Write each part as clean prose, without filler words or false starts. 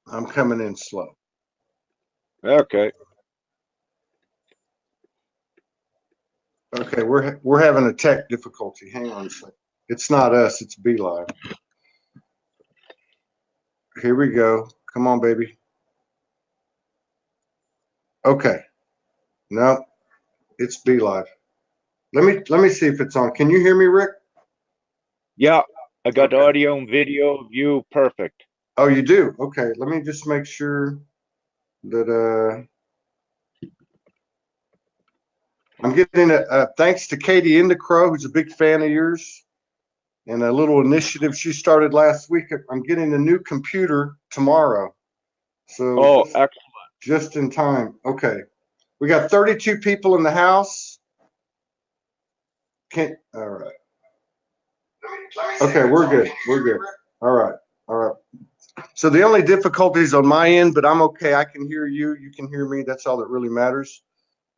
I'm coming in slow. Okay. Okay, we're having a tech difficulty. Hang on a second. It's not us, it's BeLive. Here we go. Come on, baby. Okay. No, it's BeLive. Let me see if it's on. Can you hear me, Rick? Yeah, I got Okay. audio and video of you. Perfect. Oh, you do? Okay. Let me just make sure that I'm getting thanks to Katie Indicrow, who's a big fan of yours, and a little initiative she started last week. I'm getting a new computer tomorrow. So Oh, excellent. just in time. Okay. We got 32 people in the house. All right. Okay, we're good. We're good. All right. All right. So the only difficulties on my end, but I'm okay. I can hear you. You can hear me. That's all that really matters.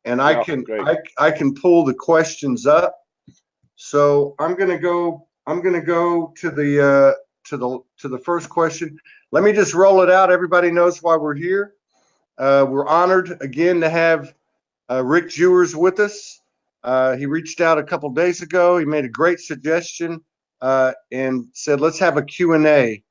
And I Yeah, can great. I can pull the questions up. So I'm gonna go to the first question. Let me just roll it out. Everybody knows why we're here. We're honored again to have Rick Jewers with us. He reached out a couple days ago. He made a great suggestion and said, let's have a Q&A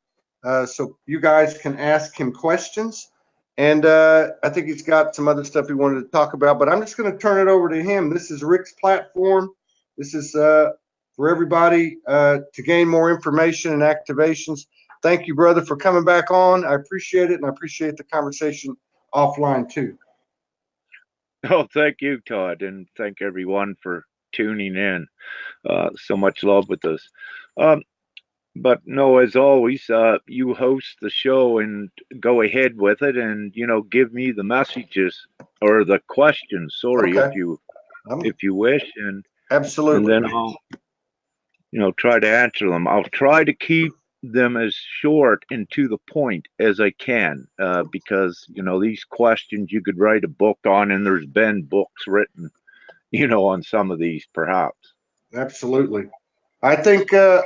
so you guys can ask him questions. And I think he's got some other stuff he wanted to talk about, but I'm just going to turn it over to him. This is Rick's platform. This is for everybody to gain more information and activations. Thank you, brother, for coming back on. I appreciate it, and I appreciate the conversation offline too. Oh, thank you, Todd, and thank everyone for tuning in. So much love with us. Um, but no, as always, you host the show and go ahead with it, and give me the messages or the questions. Sorry, Okay. if you wish, and Absolutely. then I'll try to answer them. I'll try to keep them as short and to the point as I can, because these questions you could write a book on, and there's been books written, on some of these, perhaps. Absolutely. I think I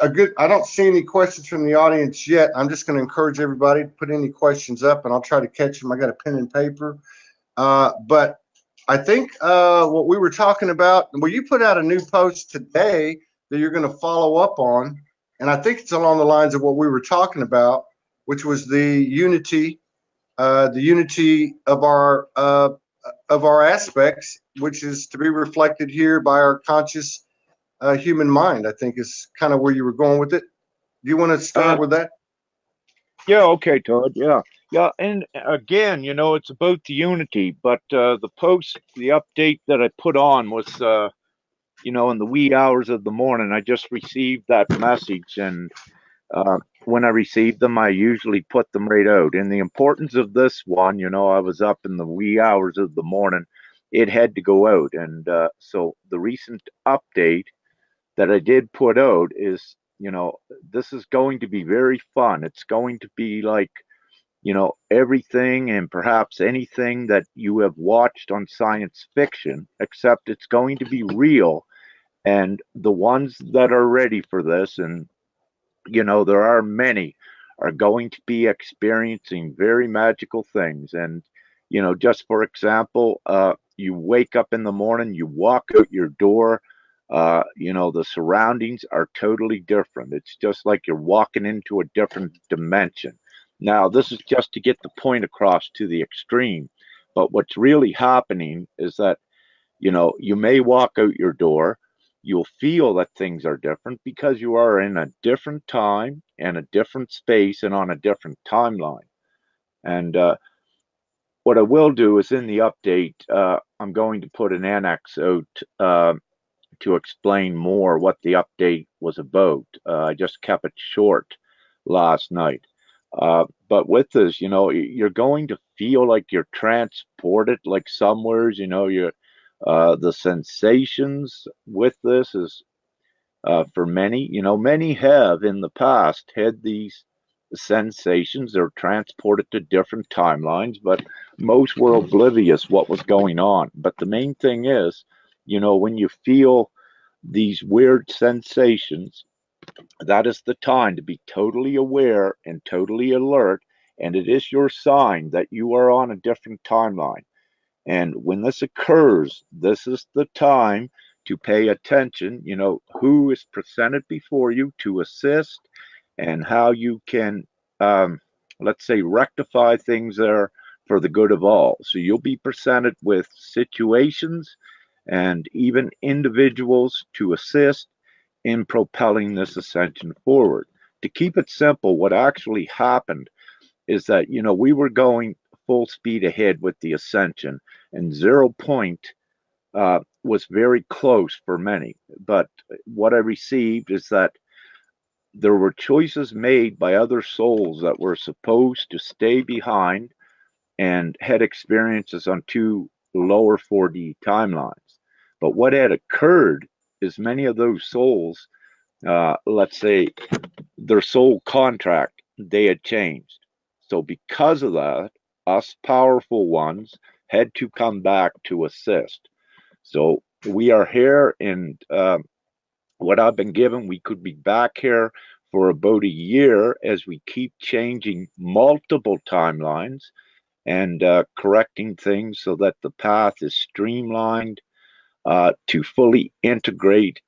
don't see any questions from the audience yet. I'm just going to encourage everybody to put any questions up and I'll try to catch them. I got a pen and paper. But I think what we were talking about, well, you put out a new post today that you're going to follow up on. And I think it's along the lines of what we were talking about, which was the unity of our aspects, which is to be reflected here by our conscious human mind. I think is kind of where you were going with it. Do you want to Uh, start with that? yeah, okay, Todd. Yeah, yeah, and again, it's about the unity. But the update that I put on was, in the wee hours of the morning. I just received that message, and when I receive them, I usually put them right out. And the importance of this one, I was up in the wee hours of the morning. It had to go out. And so the recent update that I did put out is, this is going to be very fun. It's going to be like, everything and perhaps anything that you have watched on science fiction, except it's going to be real. And the ones that are ready for this, and there are many, are going to be experiencing very magical things. And, just for example, you wake up in the morning, you walk out your door, the surroundings are totally different. It's just like you're walking into a different dimension. Now, this is just to get the point across to the extreme. But what's really happening is that you may walk out your door, you'll feel that things are different because you are in a different time and a different space and on a different timeline. And what I will do is in the update, I'm going to put an annex out to explain more what the update was about. I just kept it short last night. But with this, you're going to feel like you're transported, like somewheres, you're the sensations with this is, for many, many have in the past had these sensations. They're transported to different timelines, but most were oblivious what was going on. But the main thing is, when you feel these weird sensations, that is the time to be totally aware and totally alert and it is your sign that you are on a different timeline. And when this occurs, this is the time to pay attention, who is presented before you to assist and how you can, let's say, rectify things there for the good of all. So you'll be presented with situations and even individuals to assist in propelling this ascension forward. To keep it simple, what actually happened is that, we were going full speed ahead with the ascension, and 0 point was very close for many. But what I received is that there were choices made by other souls that were supposed to stay behind and had experiences on 2 lower 4D timelines. But what had occurred is many of those souls, let's say, their soul contract, they had changed. So because of that, us powerful ones had to come back to assist. So we are here, and what I've been given, we could be back here for about a year as we keep changing multiple timelines and correcting things so that the path is streamlined to fully integrate,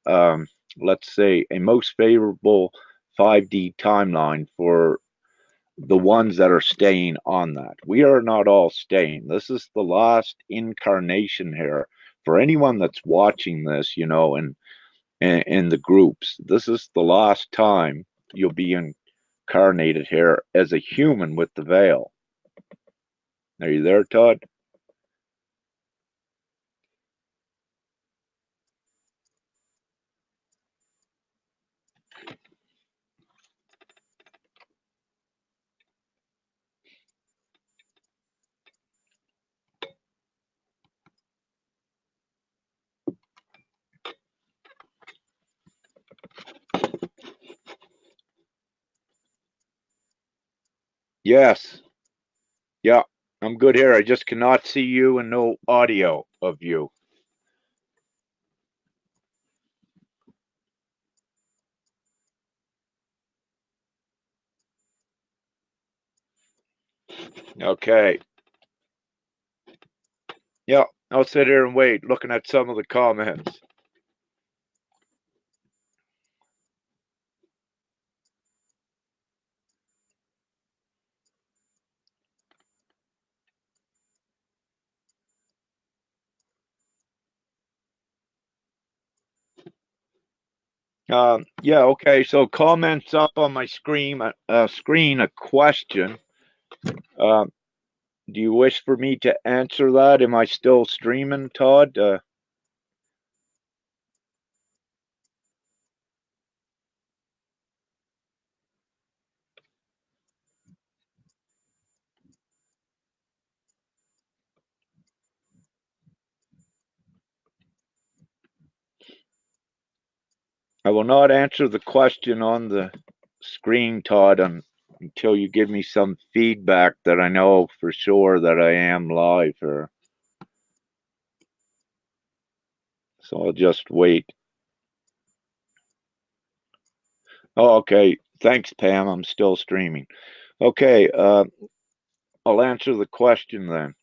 let's say, a most favorable 5D timeline for the ones that are staying on that. We are not all staying. This is the last incarnation here for anyone that's watching this, and in the groups. This is the last time you'll be incarnated here as a human with the veil. Are you there, Todd? Yes. Yeah, I'm good here. I just cannot see you and no audio of you. Okay. Yeah, I'll sit here and wait, looking at some of the comments. Yeah, okay. So comments up on my screen. A question. Um, do you wish for me to answer that? Am I still streaming, Todd? I will not answer the question on the screen, Todd, until you give me some feedback that I know for sure that I am live here. So I'll just wait. Oh, okay. Thanks, Pam. I'm still streaming. Okay. I'll answer the question then.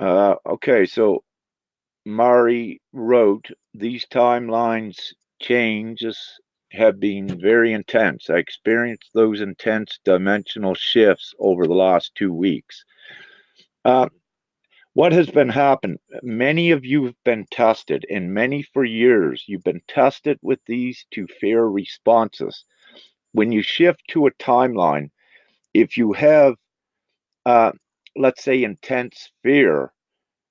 Okay. So Mari wrote, these timelines changes have been very intense. I experienced those intense dimensional shifts over the last 2 weeks. What has been happening? Many of you have been tested, and many for years. You've been tested with these two fear responses. When you shift to a timeline, if you have, uh, let's say, intense fear,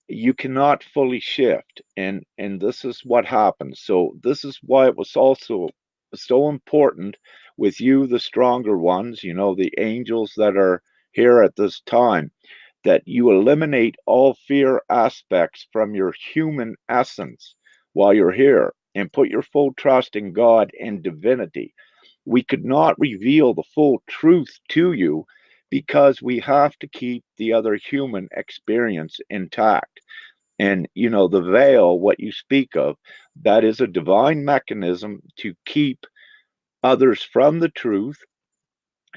you cannot fully shift, and this is what happens. So this is why it was also so important with you, the stronger ones, the angels that are here at this time, that you eliminate all fear aspects from your human essence while you're here and put your full trust in God and divinity. We could not reveal the full truth to you because we have to keep the other human experience intact. And, the veil, what you speak of, that is a divine mechanism to keep others from the truth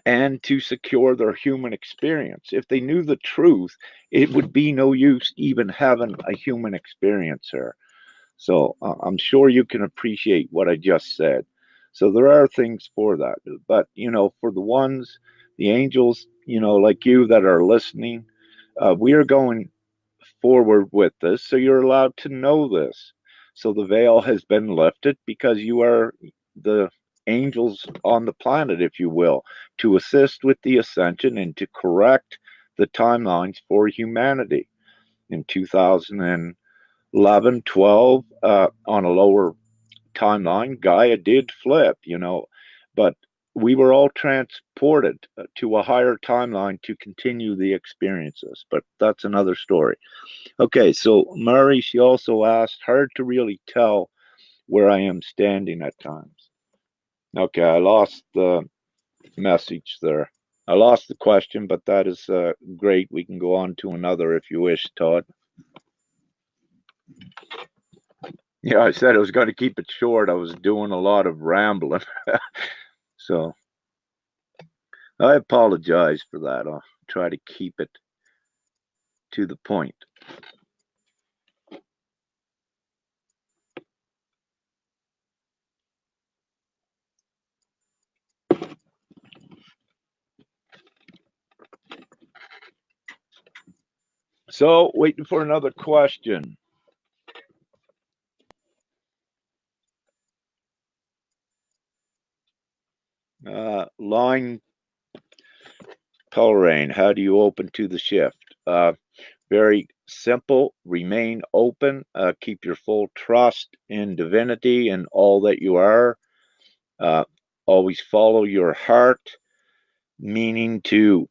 and to secure their human experience. If they knew the truth, it would be no use even having a human experience here. So I'm sure you can appreciate what I just said. So there are things for that. But, for the ones, the angels, like you that are listening, we are going forward with this. So you're allowed to know this. So the veil has been lifted because you are the angels on the planet, if you will, to assist with the ascension and to correct the timelines for humanity. In 2011, 12, on a lower timeline, Gaia did flip, but we were all transported to a higher timeline to continue the experiences. But that's another story. Okay, so Murray, she also asked, hard to really tell where I am standing at times. Okay, I lost the message there. I lost the question, but that is great. We can go on to another if you wish, Todd. Yeah, I said I was going to keep it short. I was doing a lot of rambling. So I apologize for that. I'll try to keep it to the point. So, waiting for another question. Line Pelrain, how do you open to the shift? Very simple. Remain open. Keep your full trust in divinity and all that you are. Always follow your heart, meaning to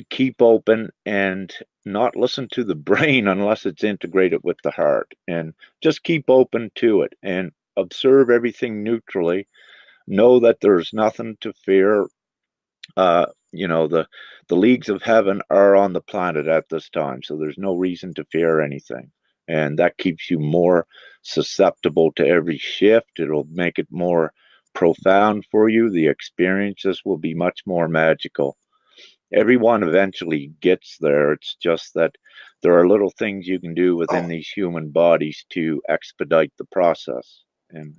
keep open and not listen to the brain unless it's integrated with the heart, and just keep open to it and observe everything neutrally. Know that there's nothing to fear. The leagues of heaven are on the planet at this time, so there's no reason to fear anything, and that keeps you more susceptible to every shift. It'll make it more profound for you. The experiences will be much more magical. Everyone eventually gets there. It's just that there are little things you can do within these human bodies to expedite the process. And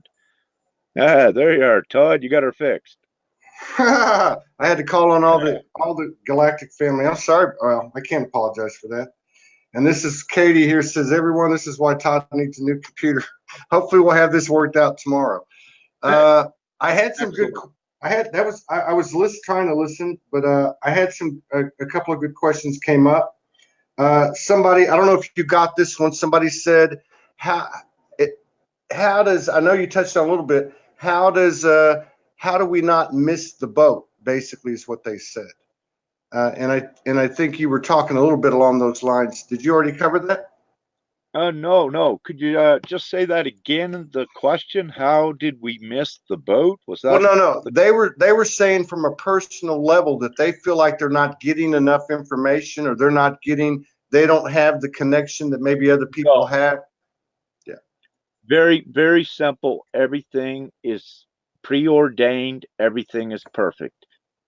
there you are, Todd. You got her fixed. I had to call on all the galactic family. I'm sorry. Well, I can't apologize for that. And this is Katie here, says, everyone, this is why Todd needs a new computer. Hopefully we'll have this worked out tomorrow. I had some good, I was trying to listen, but I had a couple of good questions came up. Somebody, I don't know if you got this one. Somebody said, how does, I know you touched on a little bit, how do we not miss the boat? Basically is what they said. And I think you were talking a little bit along those lines. Did you already cover that? No. Could you just say that again? The question: how did we miss the boat? Was that? Well, no. They were saying from a personal level that they feel like they're not getting enough information, or they don't have the connection that maybe other people have. Yeah. Very, very simple. Everything is preordained. Everything is perfect.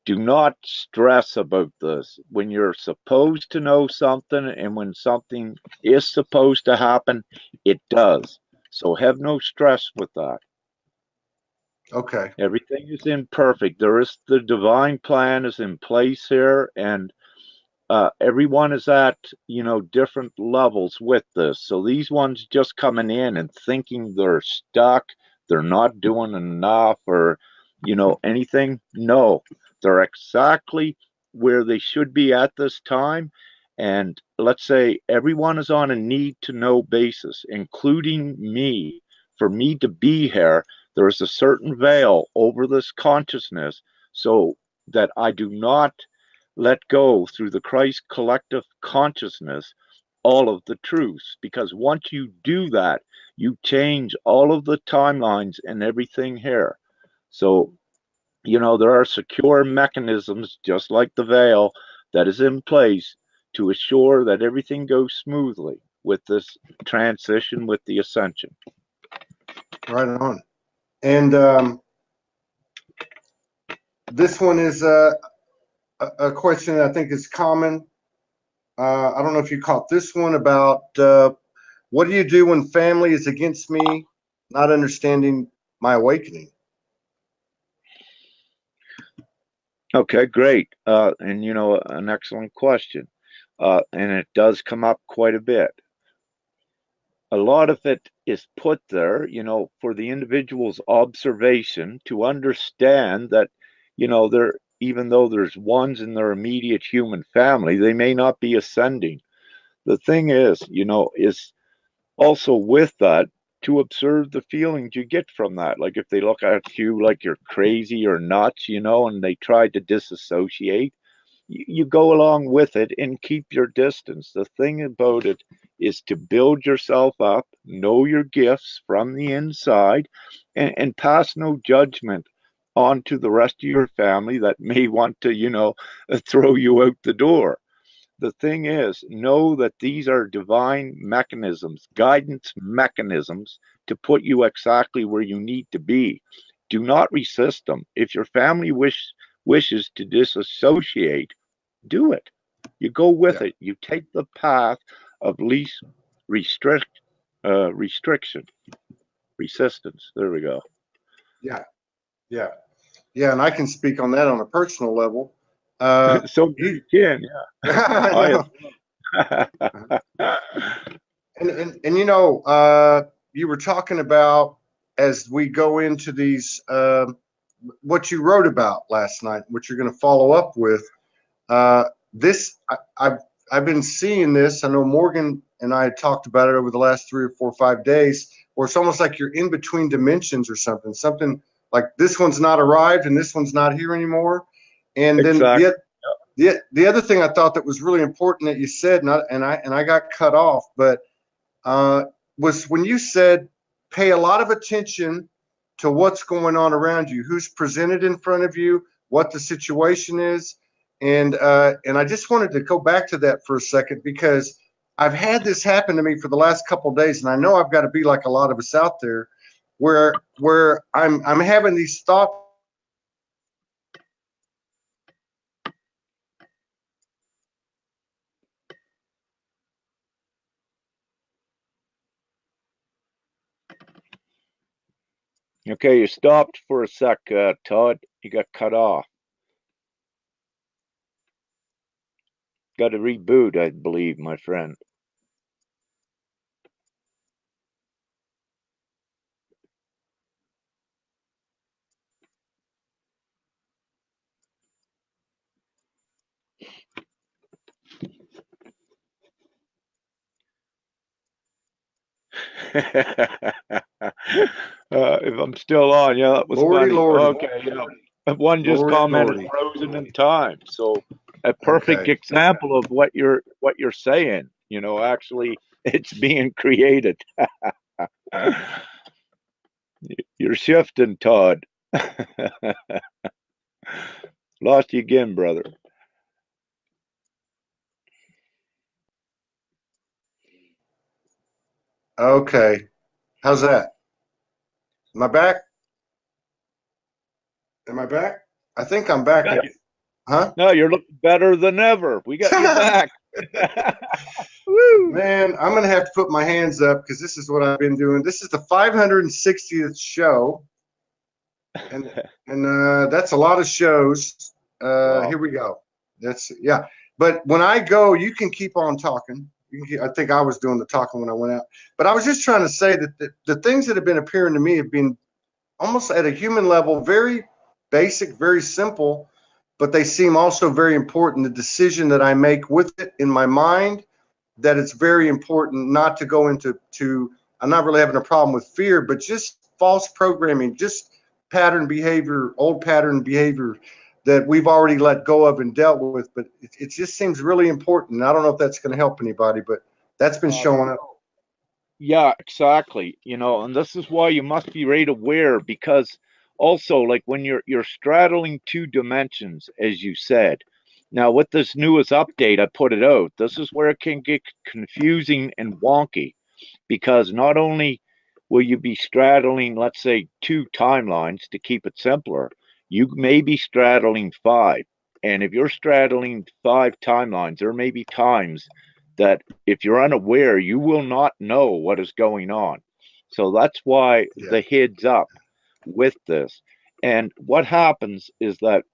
Do not stress about this. When you're supposed to know something and when something is supposed to happen, it does. So have no stress with that. Okay. Everything is imperfect. The divine plan is in place here, and everyone is at different levels with this. So these ones just coming in and thinking they're stuck, they're not doing enough, or anything. No, they're exactly where they should be at this time. And let's say everyone is on a need to know basis, including me. For me to be here, there is a certain veil over this consciousness so that I do not let go through the Christ collective consciousness all of the truths. Because once you do that, you change all of the timelines and everything here. So, there are secure mechanisms, just like the veil, that is in place to assure that everything goes smoothly with this transition with the ascension. Right on. And this one is a question that I think is common. I don't know if you caught this one about what do you do when family is against me, not understanding my awakening? Okay, great. And an excellent question. And it does come up quite a bit. A lot of it is put there, for the individual's observation to understand that, there, even though there's ones in their immediate human family, they may not be ascending. The thing is also with that to observe the feelings you get from that. Like if they look at you like you're crazy or nuts, and they try to disassociate, you go along with it and keep your distance. The thing about it is to build yourself up, know your gifts from the inside, and pass no judgment on to the rest of your family that may want to, throw you out the door. The thing is, know that these are divine mechanisms, guidance mechanisms to put you exactly where you need to be. Do not resist them. If your family wishes to disassociate, do it. You go with it. You take the path of least restriction, resistance. There we go. Yeah, yeah, yeah. And I can speak on that on a personal level. So you can, yeah. I know. And you were talking about as we go into these what you wrote about last night, what you're going to follow up with. This I've been seeing this. I know Morgan and I had talked about it over the last 3 or 4 or 5 days, where it's almost like you're in between dimensions or something. Something like this one's not arrived and this one's not here anymore. And then exactly. the other thing I thought that was really important that you said, and I got cut off, but was when you said pay a lot of attention to what's going on around you, who's presented in front of you, what the situation is. And I just wanted to go back to that for a second because I've had this happen to me for the last couple of days, and I know I've got to be like a lot of us out there, where I'm having these thoughts. Okay, you stopped for a sec, Todd. You got cut off. Got to reboot, I believe, my friend. If I'm still on, yeah, that was Lordy, funny. lordy, Okay, one just lordy, commented lordy. frozen in time, so a perfect Okay. example of what you're saying. Actually, it's being created. You're shifting, Todd. Lost you again, brother. Okay. How's that? Am I back? Am I back? I think I'm back. Yeah, Huh? no, you're looking better than ever. We got you back. Woo! Man, I'm gonna have to put my hands up because this is what I've been doing. This is the 560th show, and that's a lot of shows. Wow. Here we go. Yeah. But when I go, you can keep on talking. I think I was doing the talking when I went out. But I was just trying to say that the things that have been appearing to me have been almost at a human level, very basic, very simple, but they seem also very important. The decision that I make with it in my mind, that it's very important not to go into I'm not really having a problem with fear, but just false programming, just old pattern behavior that we've already let go of and dealt with. But it just seems really important. I don't know if that's going to help anybody, but that's been showing up. Yeah, exactly. And this is why you must be right aware, because also, like when you're straddling two dimensions, as you said. Now, with this newest update, I put it out. This is where it can get confusing and wonky, because not only will you be straddling, let's say, two timelines to keep it simpler, you may be straddling five. And if you're straddling 5 timelines, there may be times that if you're unaware, you will not know what is going on. So that's why Yeah. the heads up with this. And what happens is that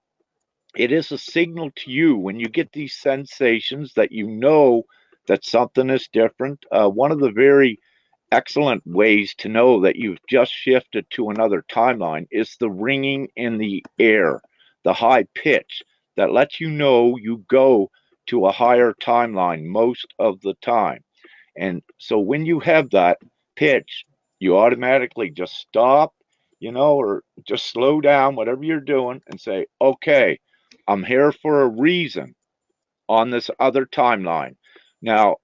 it is a signal to you when you get these sensations that you know that something is different. One of the very excellent ways to know that you've just shifted to another timeline is the ringing in the air, the high pitch that lets you know you go to a higher timeline most of the time. And so when you have that pitch, you automatically just stop, or just slow down, whatever you're doing, and say, okay, I'm here for a reason on this other timeline. Now,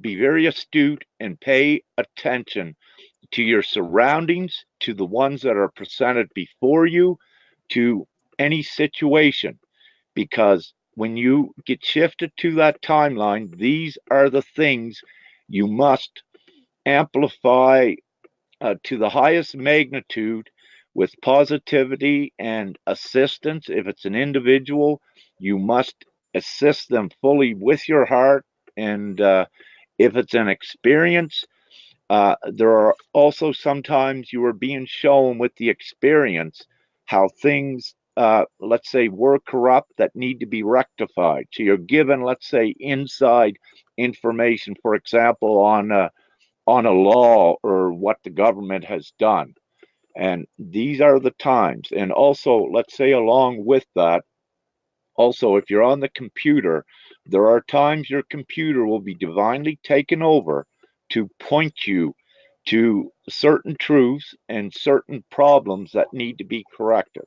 be very astute and pay attention to your surroundings, to the ones that are presented before you, to any situation, because when you get shifted to that timeline, these are the things you must amplify to the highest magnitude with positivity and assistance. If it's an individual, you must assist them fully with your heart. And if it's an experience, there are also sometimes you are being shown with the experience how things, let's say, were corrupt that need to be rectified. So you're given, let's say, inside information, for example, on a law or what the government has done. And these are the times. And also, let's say, along with that, also, if you're on the computer, there are times your computer will be divinely taken over to point you to certain truths and certain problems that need to be corrected.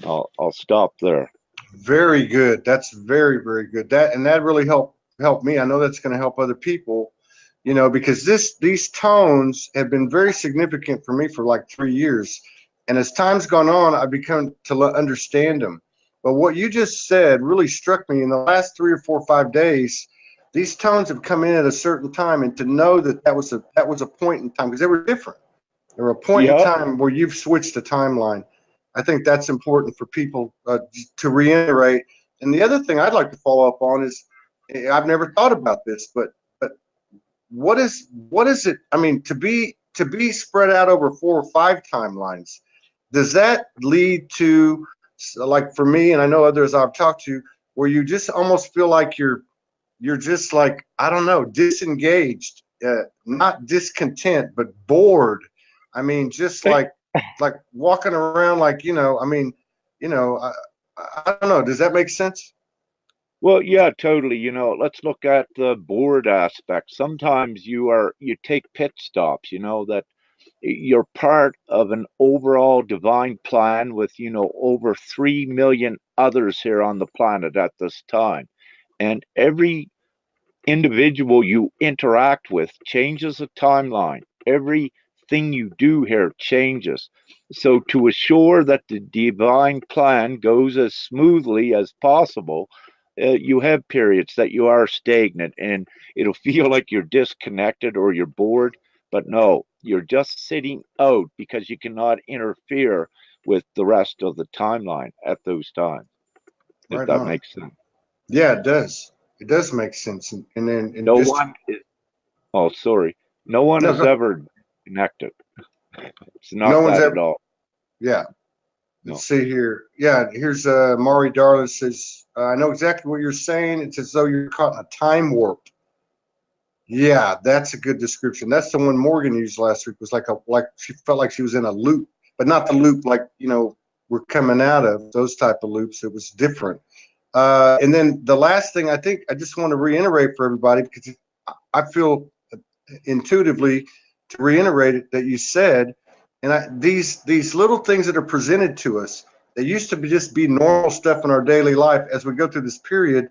I'll stop there. Very good. That's very, very good. That really helped me. I know that's going to help other people, because these tones have been very significant for me for like 3 years. And as time's gone on, I've become to understand them. But what you just said really struck me in the last 3 or 4 or 5 days. These tones have come in at a certain time, and to know that was a point in time, because they were different. There were a point in time where you've switched a timeline. I think that's important for people to reiterate. And the other thing I'd like to follow up on is, I've never thought about this, but what is it? I mean, to be spread out over 4 or 5 timelines, does that lead to, like for me, and I know others I've talked to, where you just almost feel like you're just like, I don't know, disengaged, not discontent, but bored. I mean, just like walking around like, I don't know. Does that make sense? Well, yeah, totally. Let's look at the board aspect. Sometimes you take pit stops, that you're part of an overall divine plan with, over 3 million others here on the planet at this time. And every individual you interact with changes the timeline. Everything you do here changes. So to assure that the divine plan goes as smoothly as possible, you have periods that you are stagnant and it'll feel like you're disconnected or you're bored. But no, you're just sitting out because you cannot interfere with the rest of the timeline at those times. If that makes sense. Yeah, it does. It does make sense. And then no one is, oh, sorry. No one is ever connected. It's not that at all. Yeah. Let's see here. Yeah, here's Maury Darla says, I know exactly what you're saying. It's as though you're caught in a time warp. Yeah, that's a good description. That's the one Morgan used last week. Was like she felt like she was in a loop, but not the loop like, we're coming out of those type of loops. It was different. And then the last thing I think I just want to reiterate for everybody, because I feel intuitively to reiterate it that you said, and these little things that are presented to us, they used to just be normal stuff in our daily life. As we go through this period,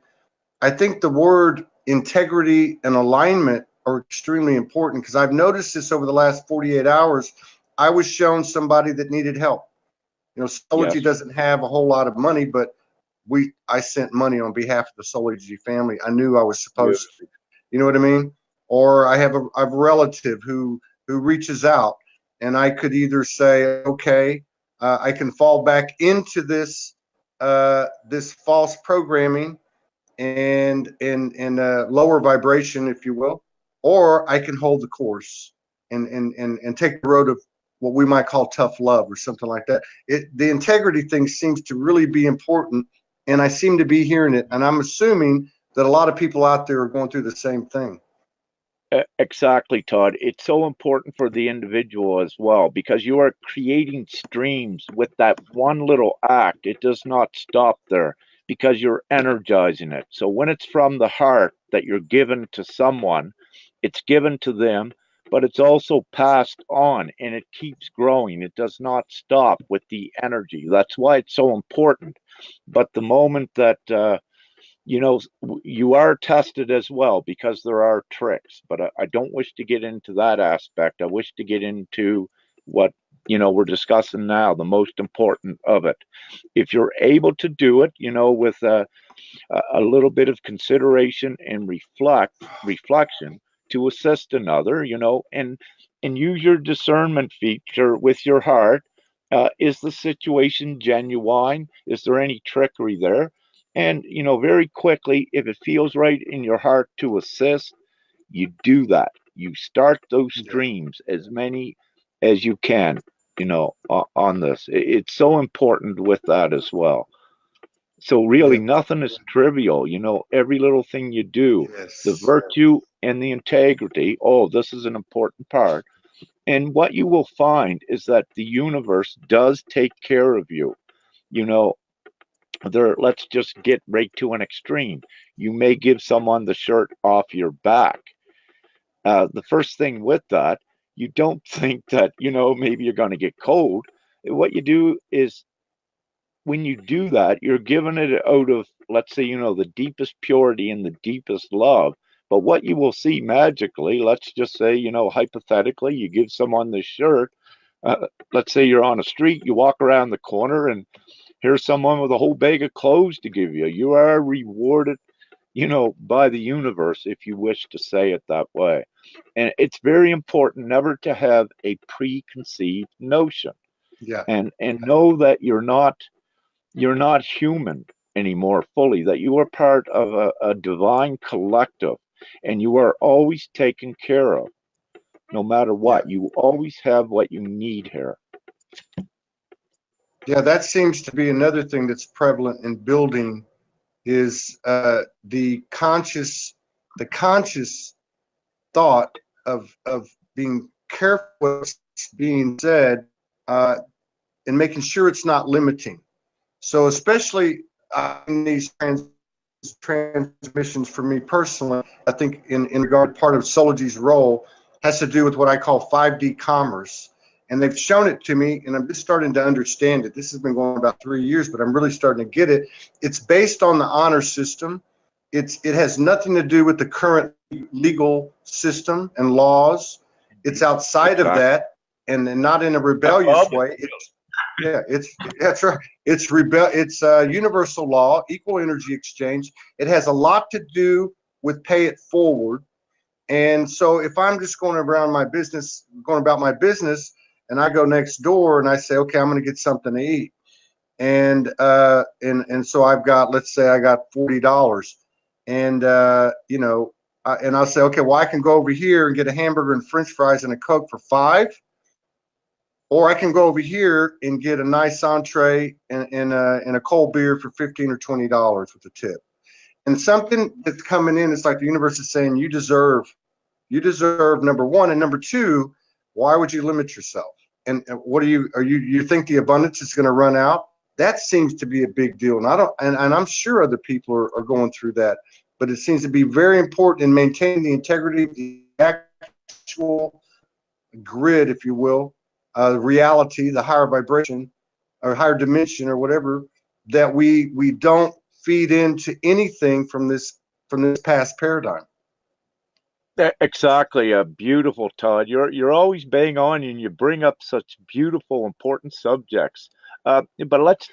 I think the word integrity and alignment are extremely important, because I've noticed this over the last 48 hours. I was shown somebody that needed help. Soulogy doesn't have a whole lot of money, but I sent money on behalf of the Soulogy family. I knew I was supposed to. You know what I mean? Or I have a relative who reaches out, and I could either say, okay, I can fall back into this this false programming and lower vibration, if you will, or I can hold the course and take the road of what we might call tough love or something like that. The integrity thing seems to really be important, and I seem to be hearing it, and I'm assuming that a lot of people out there are going through the same thing. Exactly, Todd. It's so important for the individual as well because you are creating streams with that one little act. It does not stop there because you're energizing it. So when it's from the heart that you're given to someone, it's given to them, but it's also passed on and it keeps growing. It does not stop with the energy. That's why it's so important. But the moment that you know, you are tested as well because there are tricks, but I don't wish to get into that aspect. I wish to get into what, we're discussing now, the most important of it. If you're able to do it, with a little bit of consideration and reflection to assist another, and use your discernment feature with your heart. Is the situation genuine? Is there any trickery there? And, very quickly, if it feels right in your heart to assist, you do that. You start those streams, as many as you can, on this. It's so important with that as well. So really, Yeah. nothing is trivial. Every little thing you do, the Yes. virtue and the integrity. Oh, this is an important part. And what you will find is that the universe does take care of you. You know, let's just get right to an extreme. You may give someone the shirt off your back. The first thing with that, you don't think that, maybe you're going to get cold. What you do is when you do that, you're giving it out of, let's say, the deepest purity and the deepest love. But what you will see magically, let's just say, hypothetically, you give someone this shirt. Let's say you're on a street, you walk around the corner, and here's someone with a whole bag of clothes to give you. You are rewarded, by the universe, if you wish to say it that way. And it's very important never to have a preconceived notion Yeah. and know that you're not human anymore fully, that you are part of a divine collective and you are always taken care of no matter Yeah. what. You always have what you need here. Yeah. That seems to be another thing that's prevalent in building is the conscious thought of being careful what's being said, uh, and making sure it's not limiting. So especially in these transmissions for me personally, I think in regard part of Sology's role has to do with what I call 5D commerce. And they've shown it to me, and I'm just starting to understand it. This has been going about 3 years, but I'm really starting to get it. It's based on the honor system. It has nothing to do with the current legal system and laws. It's outside of Exactly. that, and not in a rebellious way. That's right. It's universal law, equal energy exchange. It has a lot to do with pay it forward. And so if I'm just going about my business, and I go next door and I say, okay, I'm going to get something to eat, and so I've got, let's say I got $40, and and I'll say, okay, well, I can go over here and get a hamburger and French fries and a Coke for 5, or I can go over here and get a nice entree and a cold beer for $15 or $20 with a tip. And something that's coming in, it's like the universe is saying, you deserve number one, and number two, why would you limit yourself? And what you think the abundance is going to run out? That seems to be a big deal. And I'm sure other people are going through that, but it seems to be very important in maintaining the integrity of the actual grid, if you will, reality, the higher vibration or higher dimension or whatever, that we don't feed into anything from this past paradigm. Exactly. Beautiful, Todd. You're always bang on and you bring up such beautiful, important subjects. But let's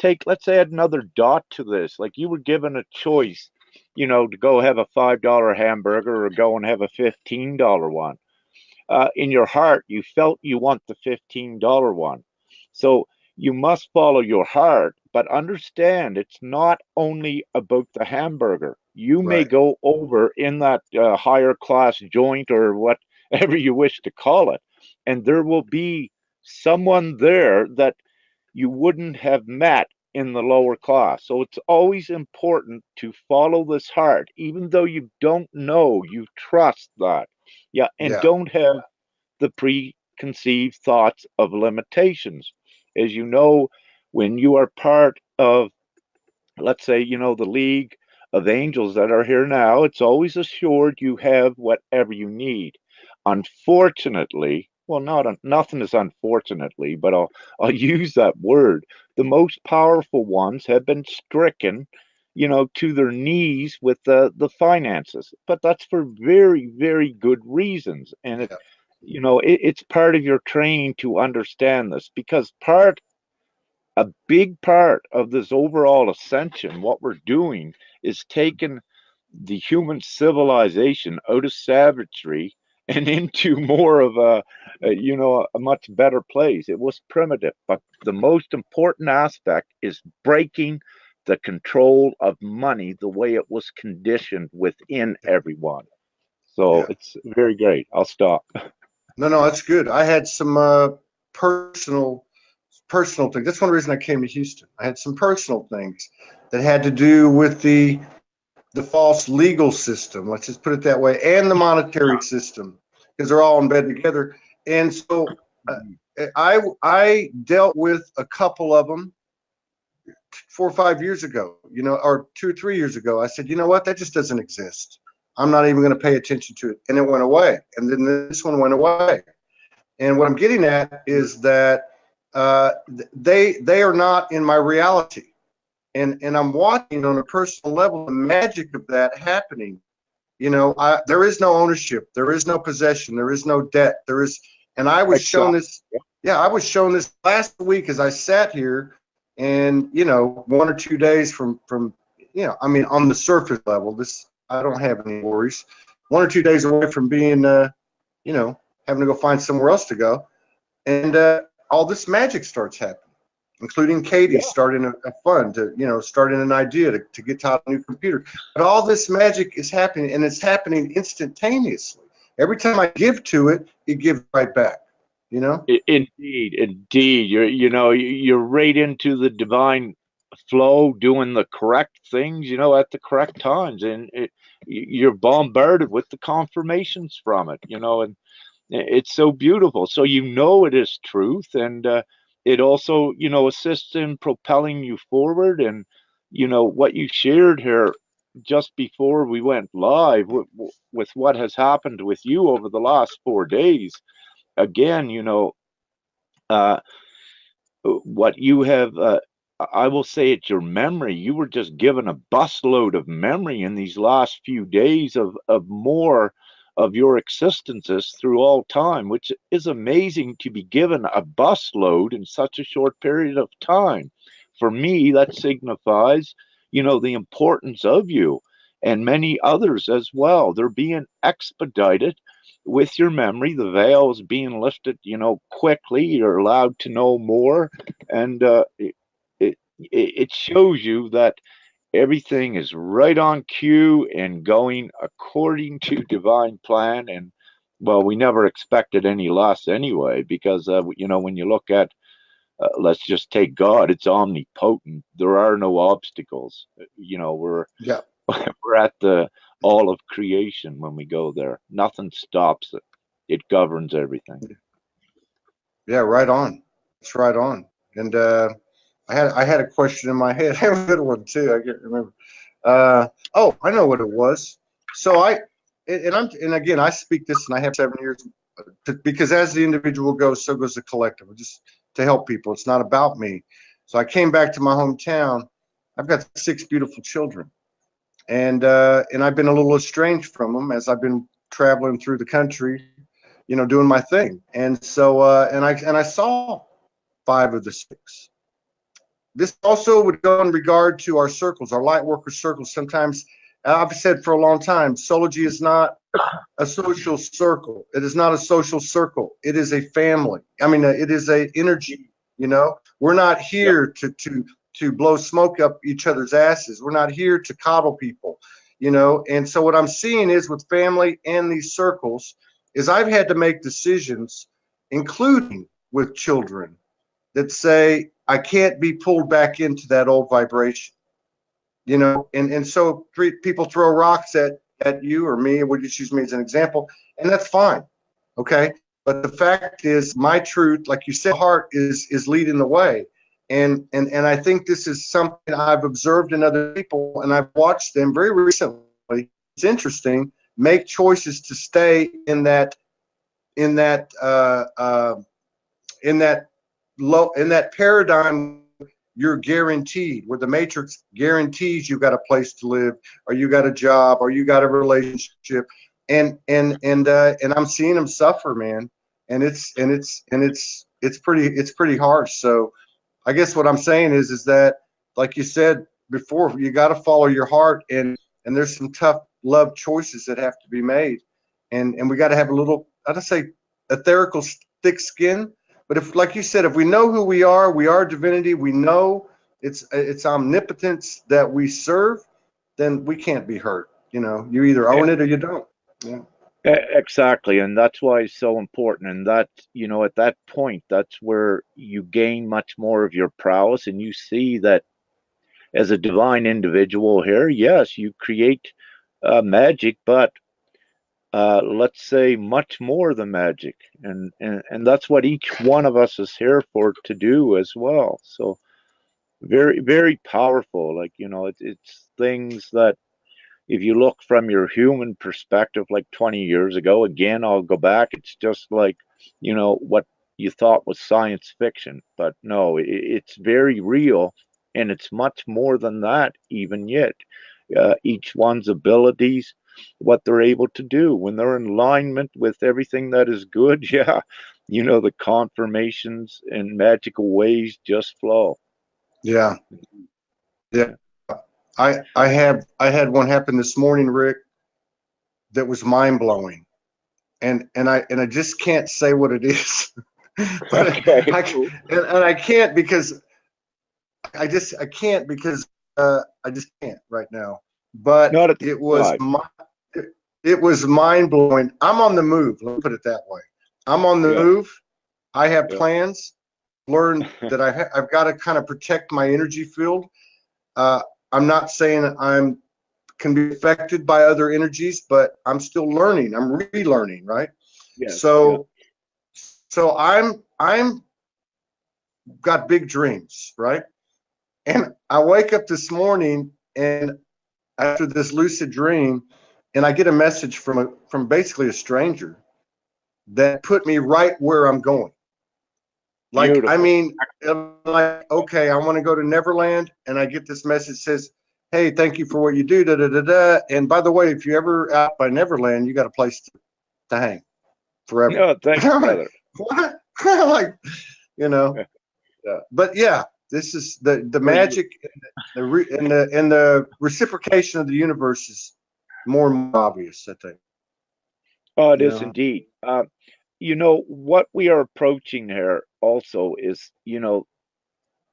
add another dot to this. Like you were given a choice, to go have a $5 hamburger or go and have a $15 one. In your heart, you felt you want the $15 one. So you must follow your heart, but understand it's not only about the hamburger. You may Right. go over in that higher class joint or whatever you wish to call it, and there will be someone there that you wouldn't have met in the lower class. So it's always important to follow this heart, even though you don't know, you trust that. Yeah, and Yeah. don't have the preconceived thoughts of limitations. As you know, when you are part of, let's say, the League of Angels that are here now, it's always assured you have whatever you need. Unfortunately, well, nothing is unfortunately, but I'll use that word. The most powerful ones have been stricken, to their knees with the finances, but that's for very, very good reasons. And Yeah. it's part of your training to understand this, because a big part of this overall ascension, what we're doing is taking the human civilization out of savagery and into more of a much better place. It was primitive, but the most important aspect is breaking the control of money the way it was conditioned within everyone. So Yeah. it's very great. I'll stop. No, no, that's good. I had some personal things. That's one reason I came to Houston. I had some personal things that had to do with the false legal system. Let's just put it that way, and the monetary system, because they're all in bed together. And so I dealt with a couple of them 4 or 5 years ago, or 2 or 3 years ago. I said, you know what, that just doesn't exist. I'm not even going to pay attention to it, and it went away. And then this one went away. And what I'm getting at is that they are not in my reality, and I'm watching on a personal level the magic of that happening. There is no ownership, there is no possession, there is no debt, and I was shown Exactly. this. Yeah, I was shown this last week as I sat here, and 1 or 2 days from I mean, on the surface level, this I don't have any worries. 1 or 2 days away from being having to go find somewhere else to go, and all this magic starts happening, including Katie Yeah. starting a fund starting an idea to get Todd a new computer. But all this magic is happening, and it's happening instantaneously. Every time I give to it, it gives right back. Indeed, indeed. You're right into the divine flow, doing the correct things, at the correct times, and you're bombarded with the confirmations from it, and it's so beautiful. So it is truth, and it also assists in propelling you forward. And what you shared here just before we went live with what has happened with you over the last 4 days. Again, uh, what you have, I will say it's your memory. You were just given a busload of memory in these last few days of more of your existences through all time, which is amazing to be given a busload in such a short period of time. For me, that signifies, the importance of you and many others as well. They're being expedited with your memory. The veil is being lifted, quickly. You're allowed to know more, and it shows you that everything is right on cue and going according to divine plan. And well, we never expected any less anyway, because when you look at, let's just take God, it's omnipotent. There are no obstacles. We're Yeah. we're at the all of creation when we go there. Nothing stops it. It governs everything. Yeah. Right on. It's right on. And I had a question in my head. I have a good one too. I can't remember. Oh, I know what it was. So and again, I speak this, and I have 7 years, because as the individual goes, so goes the collective. Just to help people. It's not about me. So I came back to my hometown. I've got 6 beautiful children, and I've been a little estranged from them as I've been traveling through the country, doing my thing. And so and I saw 5 of the 6. This also would go in regard to our circles, our light worker circles. Sometimes I've said for a long time, Soulogy is not a social circle. It is not a social circle. It is a family. I mean, it is a energy. We're not Yeah. here to blow smoke up each other's asses. We're not here to coddle people, you know. And so what I'm seeing is with family and these circles is I've had to make decisions, including with children, that say I can't be pulled back into that old vibration, you know. And so people throw rocks at you or me, would you choose me as an example, and that's fine, okay. But the fact is, my truth, like you said, heart is leading the way. And I think this is something I've observed in other people, and I've watched them very recently. It's interesting, make choices to stay in that in that in that paradigm. You're guaranteed, where the matrix guarantees you got a place to live, or you got a job, or you got a relationship, and I'm seeing them suffer, man. And it's pretty harsh. So I guess what I'm saying is that, like you said before, you got to follow your heart, and there's some tough love choices that have to be made, and we got to have a little, I don't say etherical thick skin, but if, like you said, if we know who we are divinity, we know it's omnipotence that we serve, then we can't be hurt. You know, you either own it or you don't. Yeah. Exactly, and that's why it's so important. And that, you know, at that point, that's where you gain much more of your prowess, and you see that as a divine individual here, yes, you create magic, but let's say much more than magic, and that's what each one of us is here for to do as well. So very, very powerful. Like, you know, it's things that, if you look from your human perspective, like 20 years ago, again, I'll go back, it's just like, you know, what you thought was science fiction. But no, it's very real, and it's much more than that, even yet. Each one's abilities, what they're able to do when they're in alignment with everything that is good, yeah, you know, the confirmations and magical ways just flow. Yeah. Yeah. I had one happen this morning, Rick, that was mind blowing, and I just can't say what it is, but Okay, I and I can't because I can't because I just can't right now. But not at this time. it was mind blowing. I'm on the move. Let me put it that way. I'm on the Yeah, move. I have yeah. plans. Learned that I've got to kind of protect my energy field. Uh, I'm not saying I'm can be affected by other energies, but I'm still learning. I'm relearning, right? Yes, yeah. So I'm got big dreams, right? And I wake up this morning and after this lucid dream, and I get a message from basically a stranger that put me right where I'm going. Like, I Beautiful. mean, like, okay, I want to go to Neverland, and I get this message that says, "Hey, thank you for what you do." Da da da da. And by the way, if you ever out by Neverland, you got a place to hang forever. No, thanks, I'm like, brother. what? Like, you know. But yeah, this is the Well, magic and the reciprocation of the universe is more and more obvious, I think. oh, it You is know. indeed. You know, what we are approaching here also is, you know,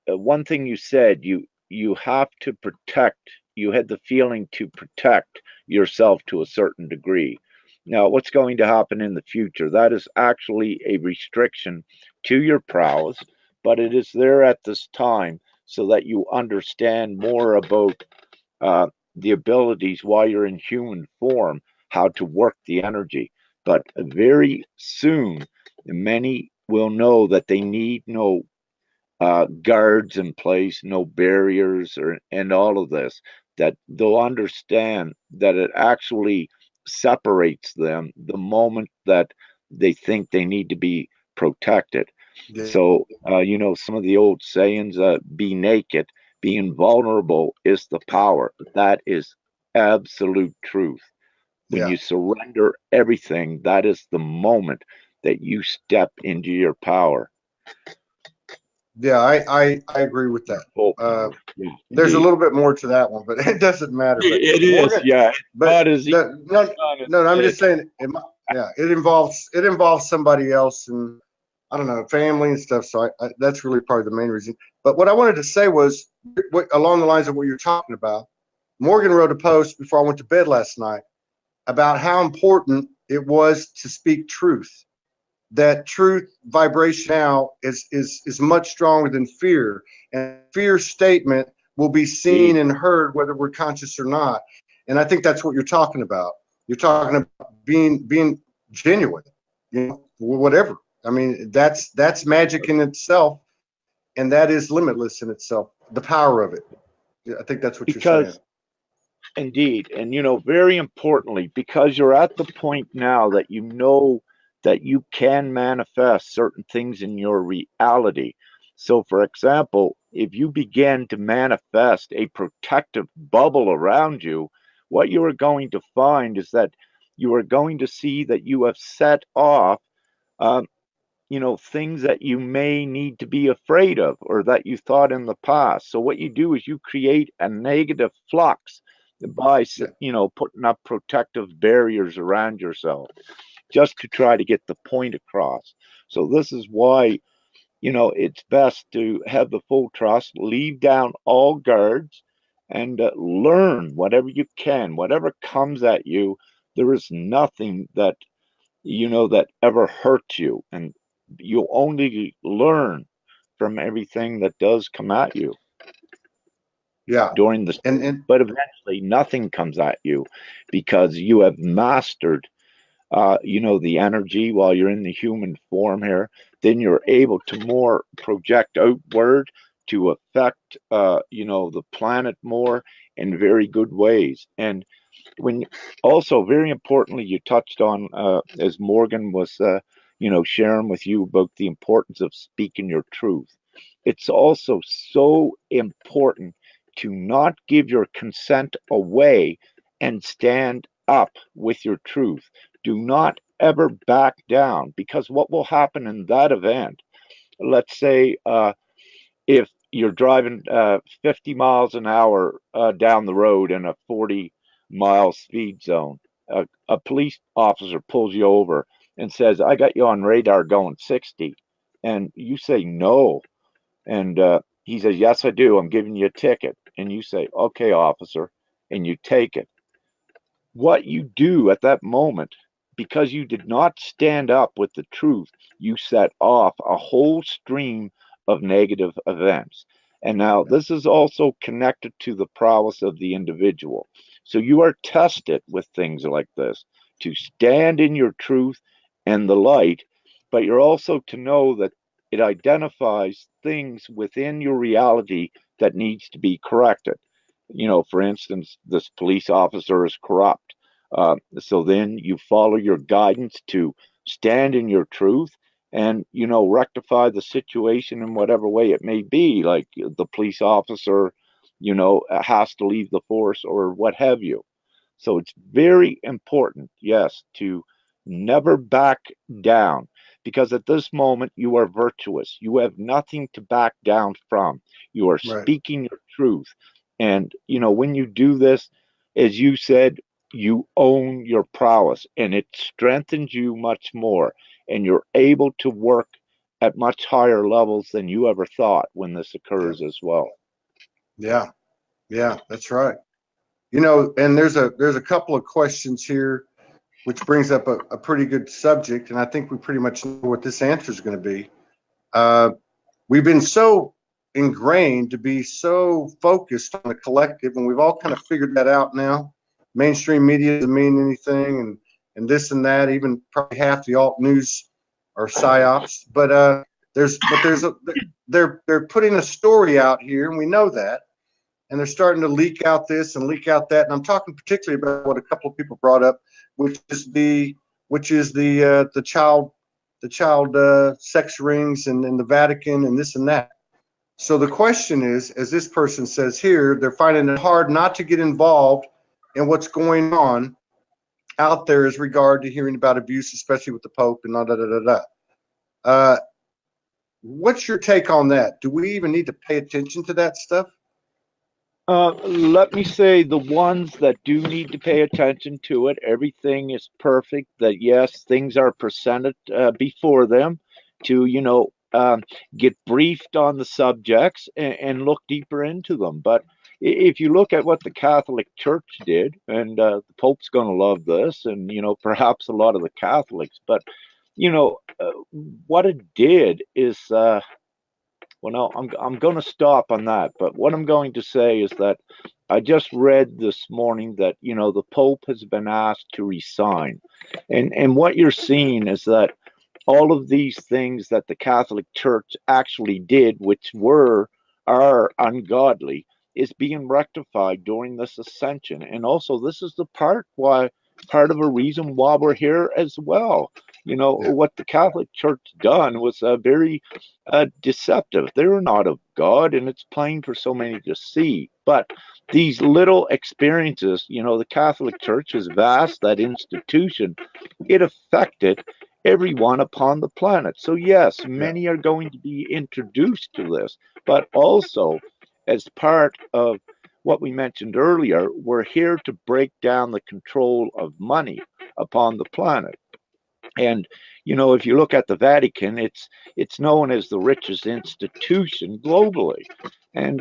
one thing you said, you have to protect. You had the feeling to protect yourself to a certain degree. Now, what's going to happen in the future? That is actually a restriction to your prowess, but it is there at this time so that you understand more about the abilities while you're in human form, how to work the energy. But very soon, many will know that they need no guards in place, no barriers, or and all of this. That they'll understand that it actually separates them the moment that they think they need to be protected. Yeah. So, you know, some of the old sayings, be naked, being vulnerable is the power. That is absolute truth. When Yeah. you surrender everything, that is the moment that you step into your power. Yeah, I agree with Your that. full Uh, power. Yeah, there's a indeed. little bit more to that one, but it doesn't matter. But It is, Morgan, yeah. It's but not as easy no, done as no, I'm it just is. saying, yeah, it involves somebody else, and I don't know, family and stuff. So that's really probably the main reason. But what I wanted to say was, along the lines of what you're talking about, Morgan wrote a post before I went to bed last night about how important it was to speak truth. That truth vibration now is much stronger than fear, and fear statement will be seen and heard whether we're conscious or not. And I think that's what you're talking about. You're talking about being genuine, whatever. I mean, that's magic in itself, and that is limitless in itself. The power of it. I think that's what you're saying. Indeed. And, very importantly, because you're at the point now that you know that you can manifest certain things in your reality. So, for example, if you begin to manifest a protective bubble around you, what you are going to find is that you are going to see that you have set off um, things that you may need to be afraid of or that you thought in the past. So what you do is you create a negative flux by, putting up protective barriers around yourself just to try to get the point across. So this is why, it's best to have the full trust, leave down all guards, and learn whatever you can, whatever comes at you. There is nothing that that ever hurts you, and you'll only learn from everything that does come at you Yeah. during the And but eventually nothing comes at you because you have mastered the energy while you're in the human form here. Then you're able to more project outward to affect the planet more in very good ways. And when also very importantly, you touched on as Morgan was sharing with you about the importance of speaking your truth. It's also so important to not give your consent away and stand up with your truth. Do not ever back down, because what will happen in that event, let's say if you're driving 50 miles an hour down the road in a 40-mile speed zone, a police officer pulls you over and says, I got you on radar going 60. And you say, no. And he says, yes, I do. I'm giving you a ticket. And you say, okay, officer. And you take it. What you do at that moment, because you did not stand up with the truth, you set off a whole stream of negative events. And now this is also connected to the prowess of the individual. So you are tested with things like this to stand in your truth and the light, but you're also to know that it identifies things within your reality that needs to be corrected. For instance, this police officer is corrupt. So then you follow your guidance to stand in your truth and, rectify the situation in whatever way it may be, like the police officer, has to leave the force or what have you. So it's very important, yes, to never back down, because at this moment you are virtuous. You have nothing to back down from. You are right. speaking your truth. And, when you do this, as you said, you own your prowess and it strengthens you much more. And you're able to work at much higher levels than you ever thought when this Yeah. occurs as well. Yeah. Yeah. That's right. And there's a couple of questions here, which brings up a pretty good subject, and I think we pretty much know what this answer is going to be. We've been so ingrained to be so focused on the collective, and we've all kind of figured that out now. Mainstream media doesn't mean anything, and this and that. Even probably half the alt news are psyops. But they're putting a story out here, and we know that. And they're starting to leak out this and leak out that. And I'm talking particularly about what a couple of people brought up, which is the child sex rings and the Vatican and this and that. So the question is, as this person says here, they're finding it hard not to get involved in what's going on out there as regard to hearing about abuse, especially with the Pope and da da da da da. What's your take on that? Do we even need to pay attention to that stuff? Let me say the ones that do need to pay attention to it, everything is perfect. That yes, things are presented before them, to, get briefed on the subjects and look deeper into them. But if you look at what the Catholic Church did, and the Pope's going to love this, and, perhaps a lot of the Catholics, but, what it did is, well, no, I'm going to stop on that. But what I'm going to say is that I just read this morning that, the Pope has been asked to resign. And what you're seeing is that all of these things that the Catholic Church actually did, which are ungodly, is being rectified during this ascension. And also, this is the part of a reason why we're here as well. Yeah. What the Catholic Church done was very deceptive. They're not of God, and it's plain for so many to see. But these little experiences, the Catholic Church is vast, that institution, it affected everyone upon the planet. So yes, Yeah. many are going to be introduced to this, but also as part of what we mentioned earlier, we're here to break down the control of money upon the planet. And if you look at the Vatican, it's known as the richest institution globally. And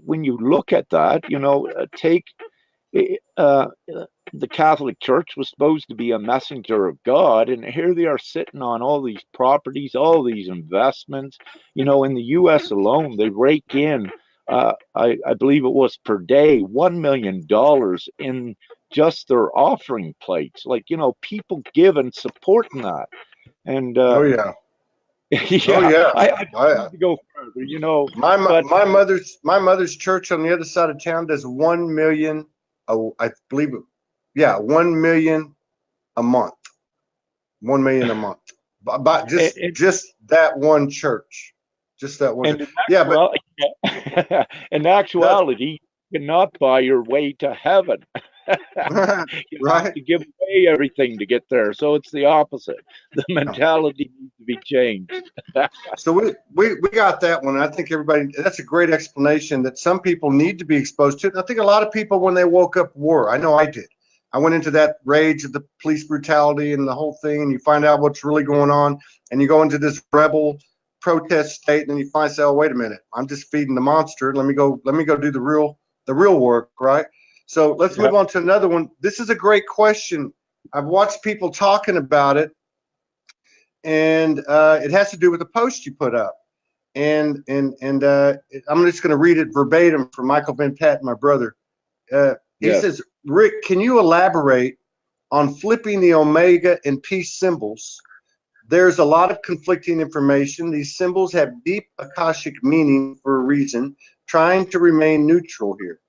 when you look at that, take uh, the Catholic Church was supposed to be a messenger of God, and here they are sitting on all these properties, all these investments. In the U.S. alone, they rake in, I believe it was per day, $1 million in just their offering plates. Like, people give and supporting that. And Oh yeah. Oh yeah, yeah. I don't I need to go further, my but my mother's church on the other side of town does 1 million. Oh, I believe it. Yeah, 1 million a month. 1 million a month. But and, just that one church. Just that one and church. Yeah, but in no, actuality, you cannot buy your way to heaven. You have right? to give away everything to get there. So it's the opposite. The Yeah. mentality needs to be changed. So we got that one. I think everybody, that's a great explanation that some people need to be exposed to. I think a lot of people, when they woke up, were. I know I did. I went into that rage of the police brutality and the whole thing, and you find out what's really going on, and you go into this rebel protest state, and then you find out, oh, wait a minute, I'm just feeding the monster. Let me go do the real work, right? So let's Yeah. move on to another one. This is a great question. I've watched people talking about it, and it has to do with the post you put up. And I'm just going to read it verbatim from Michael Van Patten, my brother. He Yes. says, Rick, can you elaborate on flipping the omega and peace symbols? There's a lot of conflicting information. These symbols have deep Akashic meaning for a reason, trying to remain neutral here.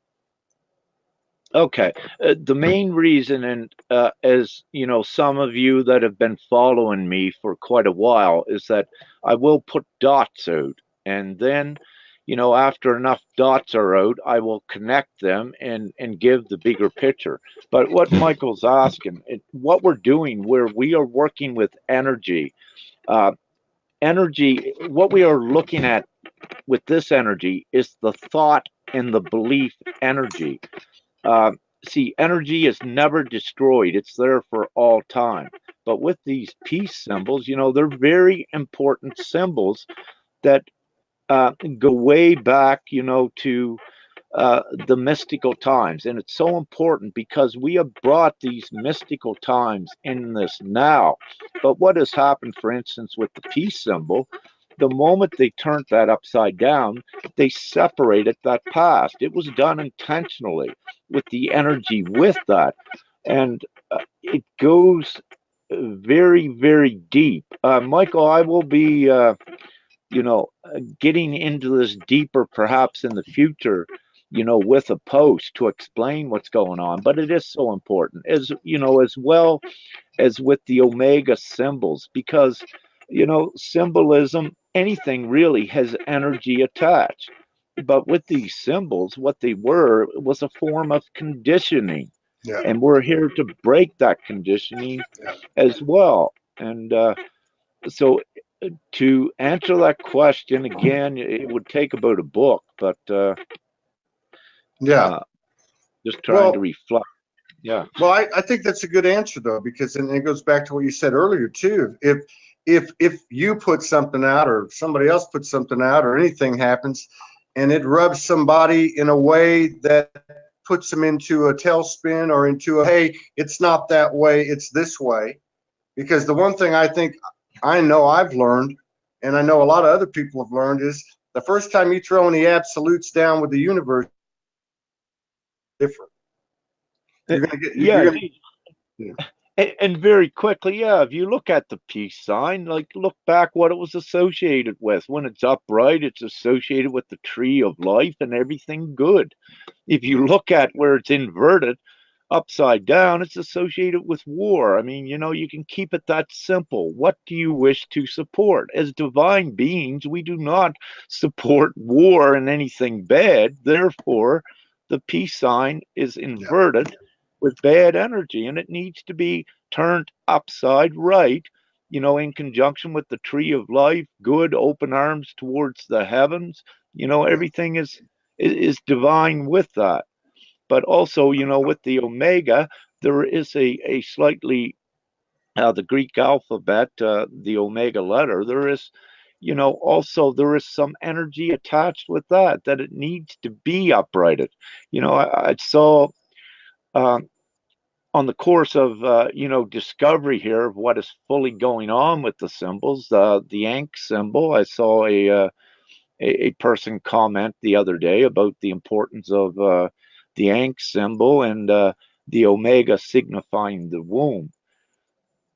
Okay. The main reason, and as some of you that have been following me for quite a while, is that I will put dots out, and then, after enough dots are out, I will connect them and give the bigger picture. But what Michael's asking, what we're doing, where we are working with energy, uh, what we are looking at with this energy is the thought and the belief energy. Uh, See, energy is never destroyed, it's there for all time. But with these peace symbols, they're very important symbols that go way back, to the mystical times. And it's so important because we have brought these mystical times in this now. But what has happened, for instance, with the peace symbol, the moment they turned that upside down, they separated that past. It was done intentionally with the energy with that. And it goes very, very deep. Michael, I will be, getting into this deeper perhaps in the future, with a post to explain what's going on. But it is so important, as well as with the omega symbols, because symbolism, anything really has energy attached. But with these symbols, what they were was a form of conditioning, Yeah, and we're here to break that conditioning yeah, as well. And so to answer that question again, it would take about a book, but yeah. uh, just trying to Well, reflect. Yeah. well, I think that's a good answer though, because and it goes back to what you said earlier too. if you put something out or somebody else puts something out or anything happens and it rubs somebody in a way that puts them into a tailspin or into a, hey, it's not that way, it's this way. Because the one thing I think I know I've learned, and I know a lot of other people have learned, is the first time you throw any absolutes down with the universe, different. You're gonna get Yeah, you're gonna yeah. and very quickly, yeah, if you look at the peace sign, like look back what it was associated with. When it's upright, it's associated with the tree of life and everything good. If you look at where it's inverted, upside down, it's associated with war. I mean, you can keep it that simple. What do you wish to support? As divine beings, we do not support war and anything bad. Therefore, the peace sign is Yeah. inverted with bad energy, and it needs to be turned upside right, in conjunction with the tree of life, good open arms towards the heavens. Everything is divine with that. But also, with the omega, there is a slightly, the Greek alphabet, the omega letter, there is, also there is some energy attached with that it needs to be uprighted. I saw, um, on the course of, discovery here of what is fully going on with the symbols, the Ankh symbol, I saw a person comment the other day about the importance of, the Ankh symbol and, the omega signifying the womb.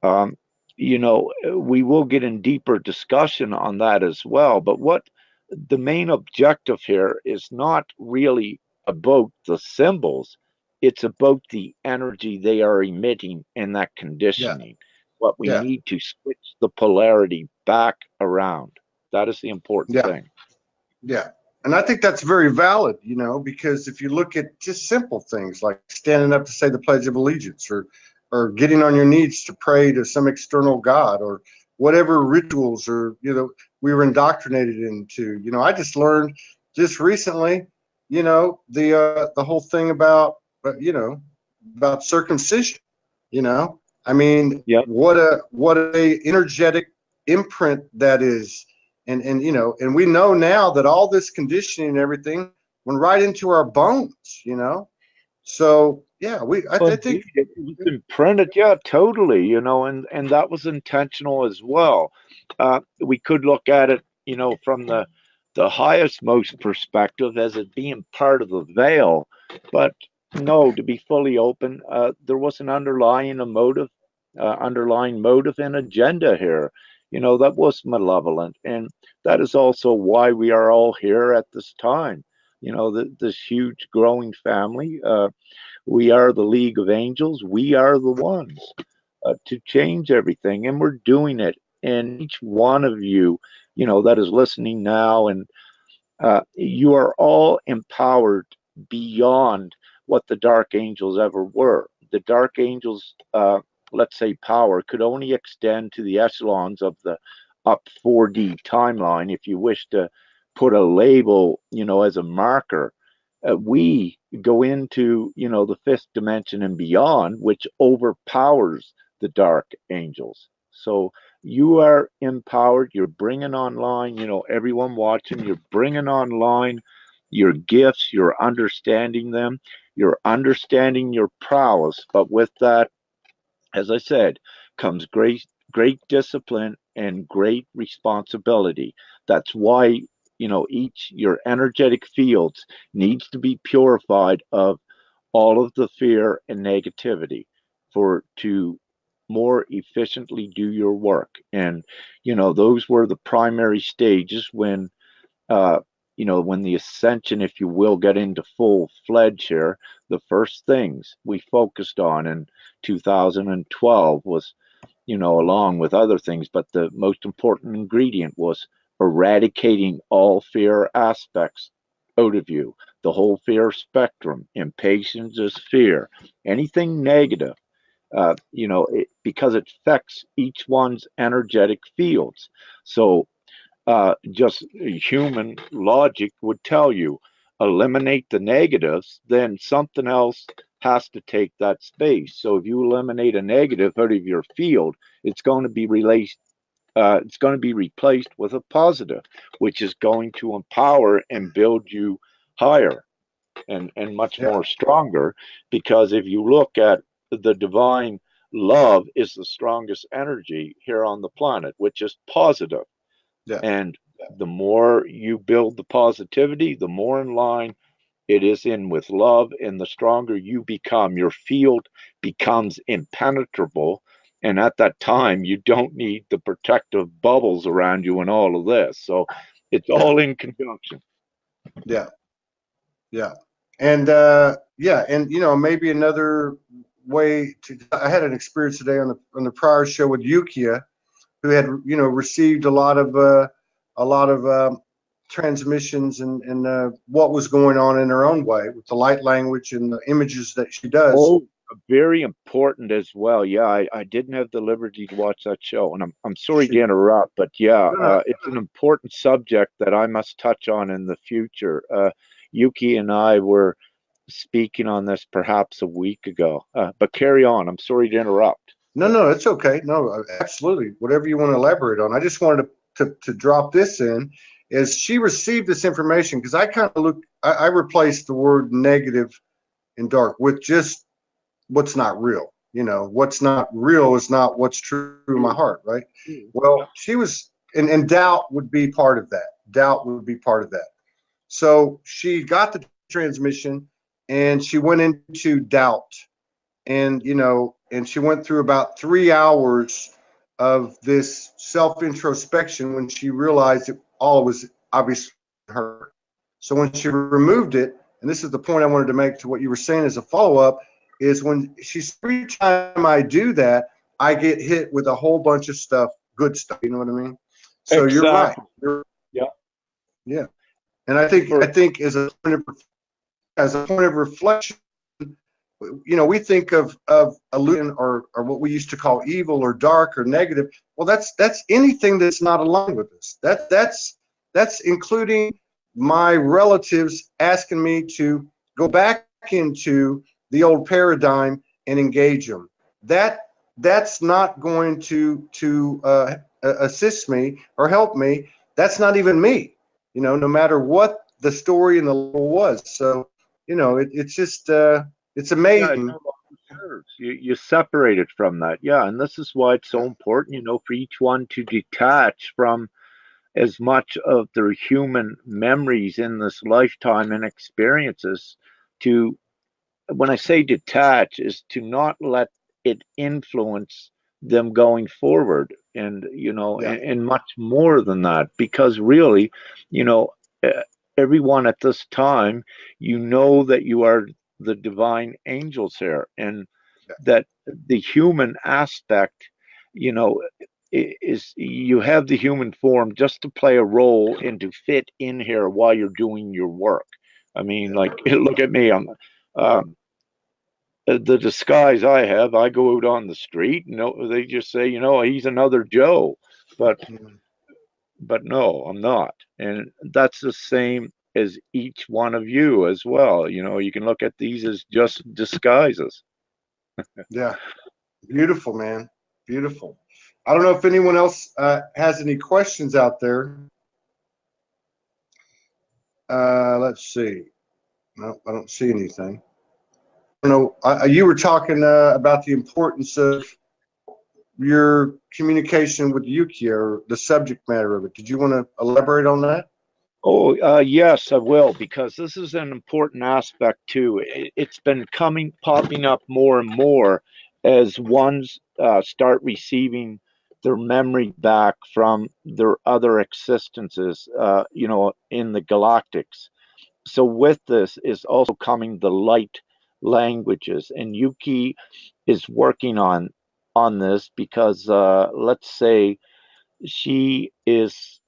Um, we will get in deeper discussion on that as well. But what the main objective here is not really about the symbols, it's about the energy they are emitting and that Yeah. conditioning. What we Yeah. need to switch the polarity back around. That is the important Yeah. thing. Yeah. And I think that's very valid, because if you look at just simple things like standing up to say the Pledge of Allegiance or getting on your knees to pray to some external God or whatever rituals or, we were indoctrinated into, I just learned just recently, the whole thing about, about circumcision, I mean, Yep. what a energetic imprint that is. And and we know now that all this conditioning and everything went right into our bones, so yeah, Well, I think indeed, it was imprinted, yeah, totally, and that was intentional as well. We could look at it, from the highest most perspective as it being part of the veil, but no, to be fully open, there was an underlying motive and agenda here, that was malevolent, and that is also why we are all here at this time. This huge growing family. We are the League of Angels. We are the ones, to change everything, and we're doing it. And each one of you, that is listening now, and, you are all empowered beyond what the dark angels ever were. The dark angels, let's say, power could only extend to the echelons of the up 4D timeline. If you wish to put a label, as a marker, we go into, the fifth dimension and beyond, which overpowers the dark angels. So you are empowered. You're bringing online, everyone watching, you're bringing online your gifts, you're understanding them, you're understanding your prowess. But with that, as I said, comes great discipline and great responsibility. That's why, each your energetic fields needs to be purified of all of the fear and negativity for to more efficiently do your work. And those were the primary stages when, uh, when the ascension, if you will, get into full fledged here. The first things we focused on in 2012 was, along with other things, but the most important ingredient was eradicating all fear aspects out of you, the whole fear spectrum. Impatience is fear, anything negative, because it affects each one's energetic fields. So, just human logic would tell you eliminate the negatives, then something else has to take that space. So if you eliminate a negative out of your field, it's going to be it's going to be replaced with a positive, which is going to empower and build you higher and much Yeah. more stronger. Because if you look at the divine, love is the strongest energy here on the planet, which is positive. Yeah. And the more you build the positivity, the more in line it is in with love, and the stronger you become. Your field becomes impenetrable. And at that time, you don't need the protective bubbles around you and all of this. So it's Yeah. all in conjunction. Yeah. Yeah. And yeah, and maybe another way to, I had an experience today on the prior show with Yukia, who had received a lot of transmissions and what was going on in her own way with the light language and the images that she does. Oh, very important as well. Yeah, I didn't have the liberty to watch that show, and I'm sorry to She, interrupt, but yeah, no, no, it's an important subject that I must touch on in the future. Yuki and I were speaking on this perhaps a week ago, but carry on. I'm sorry to interrupt. no, it's okay. No, absolutely. Whatever you want to elaborate on. I just wanted to drop this in, is she received this information because I kind of I replaced the word negative and dark with just what's not real. What's not real is not what's true in my heart, right? Yeah. Well, she was, and doubt would be part of that. Doubt would be part of that. So she got the transmission and she went into doubt. And she went through about 3 hours of this self introspection when she realized it all was obviously her. So when she removed it, and this is the point I wanted to make to what you were saying as a follow up, is when every time I do that, I get hit with a whole bunch of stuff, good stuff. You know what I mean? So you're right. Exactly. Yeah. Yeah. And I think as a point of reflection, we think of illusion or what we used to call evil or dark or negative. Well, that's anything that's not aligned with us. That's including my relatives asking me to go back into the old paradigm and engage them. That's not going to assist me or help me. That's not even me. No matter what the story and the law was. So it's just it's Yeah, it amazing. no longer serves. You separate it from that. Yeah, and this is why it's so important, for each one to detach from as much of their human memories in this lifetime and experiences. To, when I say detach, is to not let it influence them going forward, and Yeah, and much more than that, because really, you know eh, everyone at this time, that you are the divine angels here, and yeah, that the human aspect, you know is, you have the human form just to play a role and to fit in here while you're doing your work. I mean, yeah. like, look at me. Um, the disguise I have, I go out on the street, they just say, he's another Joe, but Mhm. no, I'm not. And that's the same as each one of you as well. You can look at these as just disguises. Yeah. Beautiful, man. Beautiful. I don't know if anyone else has any questions out there. Let's see. No, I don't see anything. I don't know. You were talking about the importance of your communication with Yuki or the subject matter of it. Did you want to elaborate on that? Oh, yes, I will, because this is an important aspect too. It's been popping up more and more as ones start receiving their memory back from their other existences, in the galactics. So with this is also coming the light languages, and Yuki is working on this because, let's say, she is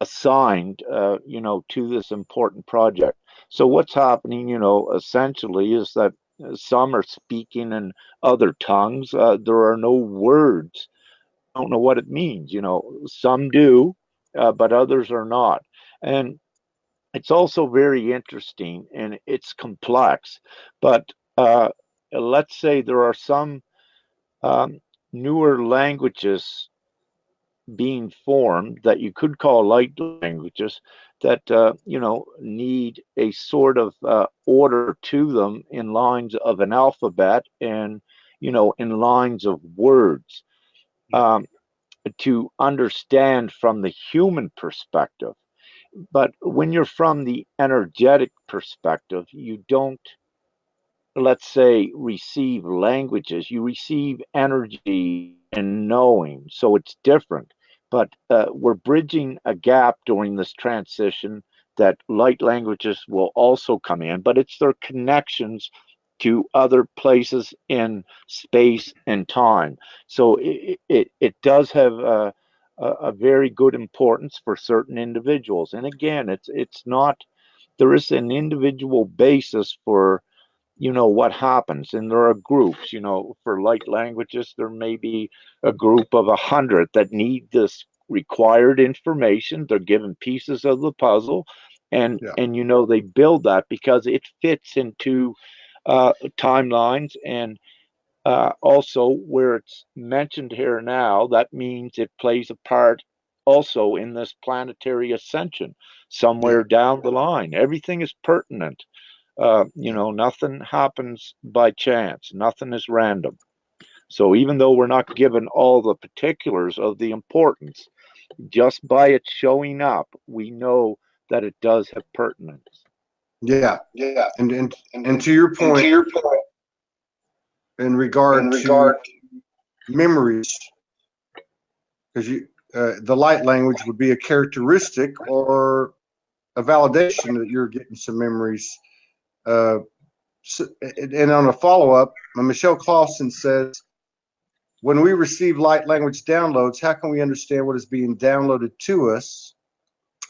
assigned, to this important project. So what's happening, essentially, is that some are speaking in other tongues. There are no words. I don't know what it means. Some do, but others are not. And it's also very interesting and it's complex. But let's say there are some um, newer languages being formed that you could call light languages that need a sort of order to them in lines of an alphabet and in lines of words, um, to understand from the human perspective. But when you're from the energetic perspective, you don't, let's say, receive languages, you receive energy and knowing. So it's different. But we're bridging a gap during this transition that light languages will also come in, but it's their connections to other places in space and time. So it does have a very good importance for certain individuals. And again, it's not, there is an individual basis for what happens, and there are groups. For light languages, there may be a group of 100 that need this required information. They're given pieces of the puzzle, and Yeah. and they build that because it fits into timelines, and also where it's mentioned here now, that means it plays a part also in this planetary ascension Yeah. somewhere down the line. Everything is pertinent. Nothing happens by chance. Nothing is random. So even though we're not given all the particulars of the importance, just by it showing up, we know that it does have pertinence. Yeah. Yeah. And to your And to point, your point, in in regard to regard, memories, because the light language would be a characteristic or a validation that you're getting some memories. And on a follow-up, Michelle Clausen says, when we receive light language downloads, how can we understand what is being downloaded to us?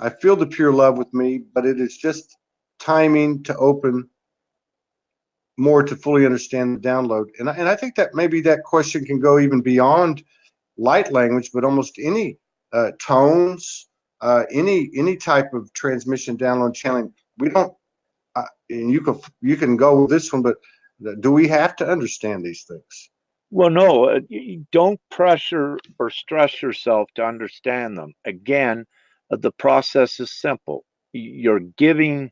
I feel the pure love with me, but it is just timing to open more to fully understand the download. And I think that maybe that question can go even beyond light language, but almost any tones, any type of transmission, download, channeling. We don't, and you can go with this one, but do we have to understand these things? Well, no, you don't pressure or stress yourself to understand them. Again, the process is simple. You're giving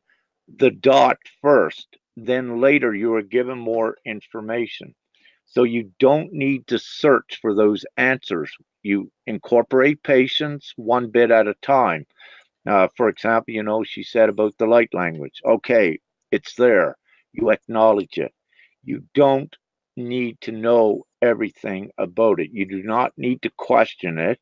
the dot first, then later you are given more information. So you don't need to search for those answers. You incorporate patience one bit at a time. For example, she said about the light language. Okay, it's there. You acknowledge it. You don't need to know everything about it. You do not need to question it.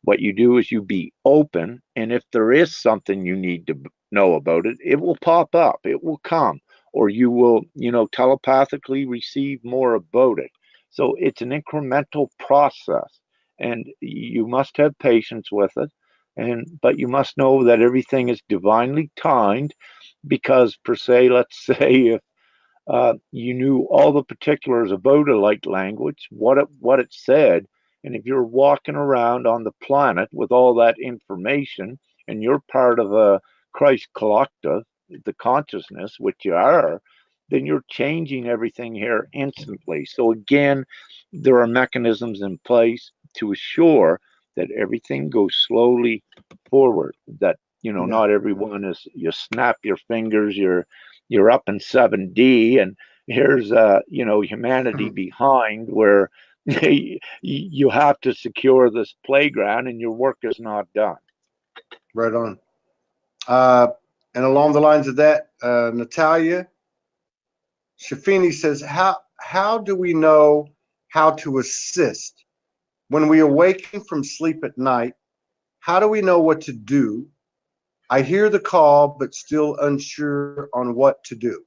What you do is you be open, and if there is something you need to know about it, it will pop up, it will come, or you will, telepathically receive more about it. So it's an incremental process, and you must have patience with it. But you must know that everything is divinely timed, because per se, let's say if you knew all the particulars about a light language, what it said, and if you're walking around on the planet with all that information, and you're part of a Christ collective, the consciousness, which you are, then you're changing everything here instantly. So again, there are mechanisms in place to assure that everything goes slowly forward. That Yeah. not everyone is, you snap your fingers, you're up in 7D, and here's humanity behind, where you have to secure this playground and your work is not done. Right on. And along the lines of that, Natalia Shafini says, how do we know how to assist when we awaken from sleep at night? How do we know what to do? I hear the call, but still unsure on what to do.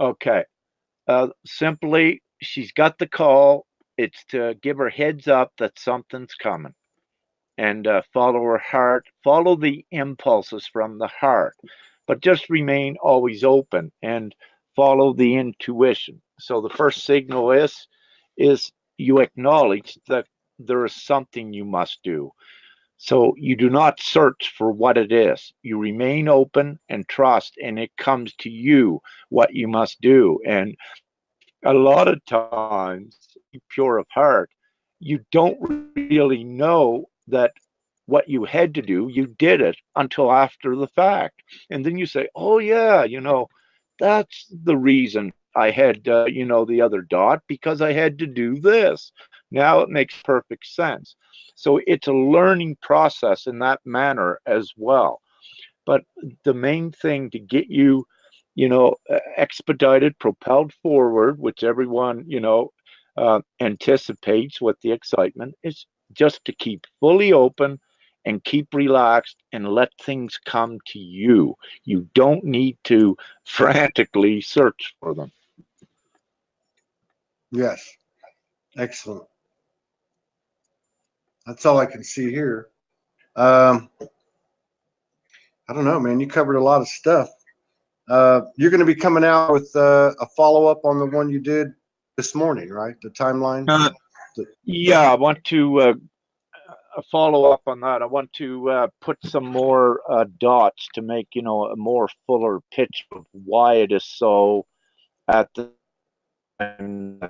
Okay. Simply, she's got the call. It's to give her heads up that something's coming, and follow her heart, follow the impulses from the heart, but just remain always open and follow the intuition. So the first signal is you acknowledge that there is something you must do. So you do not search for what it is. You remain open and trust, and it comes to you what you must do. And a lot of times, pure of heart, you don't really know that what you had to do, you did it until after the fact. And then you say, oh, yeah, that's the reason I had, the other dot, because I had to do this. Now it makes perfect sense. So it's a learning process in that manner as well. But the main thing to get you, expedited, propelled forward, which everyone, anticipates with the excitement, is just to keep fully open and keep relaxed and let things come to you. You don't need to frantically search for them. Yes. Excellent. That's all I can see here. I don't know, man. You covered a lot of stuff. You're going to be coming out with a follow-up on the one you did this morning, right? The timeline. Yeah, I want to follow up on that. I want to put some more dots to make, a more fuller picture of why it is so at the time.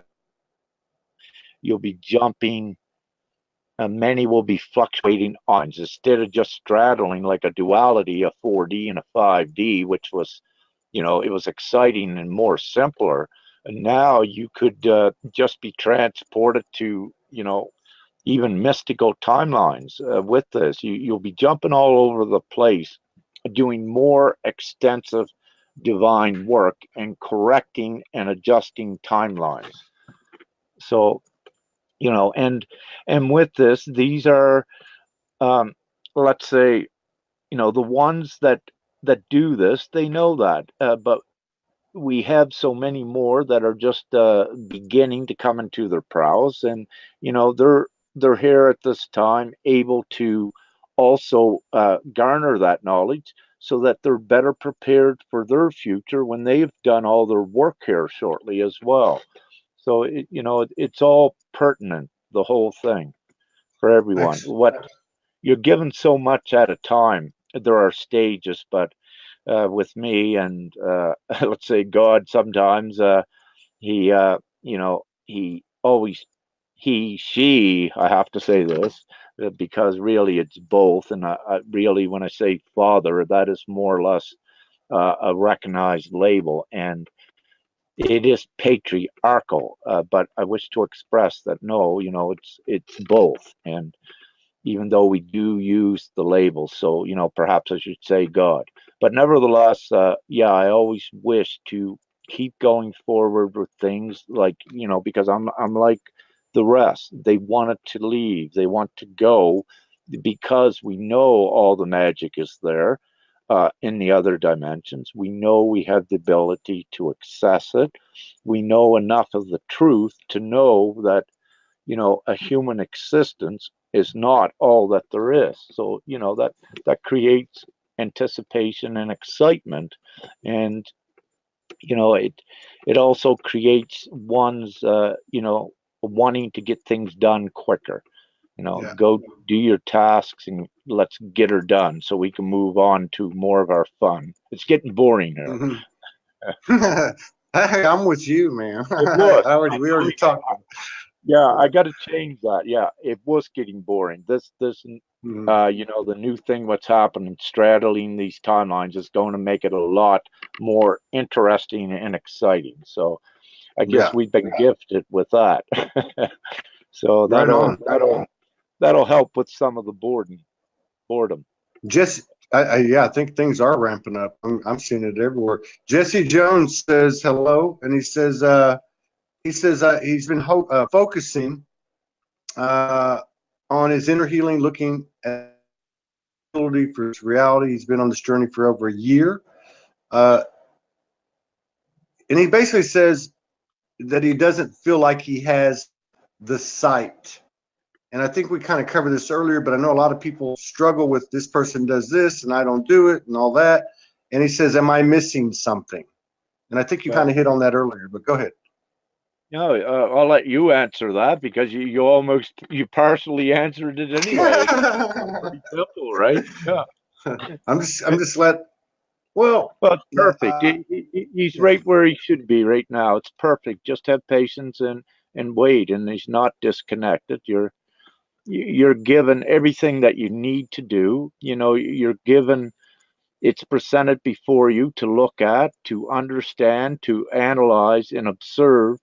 You'll be jumping, many will be fluctuating ons instead of just straddling like a duality, a 4D and a 5D, which was, it was exciting and more simpler. And now you could just be transported to, even mystical timelines with this. You'll be jumping all over the place, doing more extensive divine work and correcting and adjusting timelines. So, and with this, these are, let's say, the ones that do this, they know that, but we have so many more that are just beginning to come into their prowess, and they're here at this time able to also garner that knowledge so that they're better prepared for their future when they've done all their work here shortly as well. So it's all pertinent, the whole thing, for everyone. Excellent. What you're given so much at a time. There are stages, but with me and let's say God, sometimes he he always, she, I have to say this because really it's both, and I really, when I say father, that is more or less a recognized label, and it is patriarchal, but I wish to express that no, it's both. And even though we do use the label, so perhaps I should say God, but nevertheless, yeah, I always wish to keep going forward with things, like, because I'm like the rest. They wanted to leave, they want to go, because we know all the magic is there in the other dimensions. We know we have the ability to access it. We know enough of the truth to know that a human existence is not all that there is. So that creates anticipation and excitement, and it also creates one's wanting to get things done quicker. Yeah. Go do your tasks and let's get her done so we can move on to more of our fun. It's getting boring here. Mm-hmm. Hey, I'm with you, man. It was. We already talked. Yeah, I got to change that. Yeah, it was getting boring. This, Mm-hmm. the new thing what's happening, straddling these timelines, is going to make it a lot more interesting and exciting. So I guess Yeah. we've been gifted with that. So Right on. that'll help with some of the boredom. Jesse, yeah, I think things are ramping up. I'm seeing it everywhere. Jesse Jones says hello, and he says he's been focusing on his inner healing, looking at ability for his reality. He's been on this journey for over a year, and he basically says that he doesn't feel like he has the sight. And I think we kind of covered this earlier, but I know a lot of people struggle with this person does this and I don't do it and all that. And he says, am I missing something? And I think you kind of hit on that earlier, but go ahead. No, I'll let you answer that, because you partially answered it anyway. It's pretty simple, right? Yeah. I'm just well, Well, it's perfect. He's yeah. right where he should be right now. It's perfect. Just have patience and wait, and he's not disconnected. you're given everything that you need to do. You know, you're given, it's presented before you to look at, to understand, to analyze and observe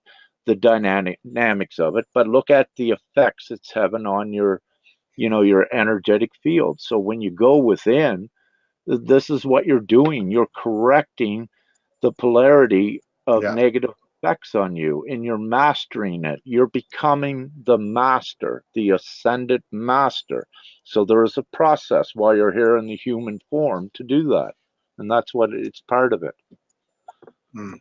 the dynamics of it, but look at the effects it's having on your, you know, your energetic field. So when you go within, this is what you're doing. You're correcting the polarity of Yeah. negative effects on you, and you're mastering it. You're becoming the master, the ascended master. So there is a process while you're here in the human form to do that. And that's what it's part of it. Mm.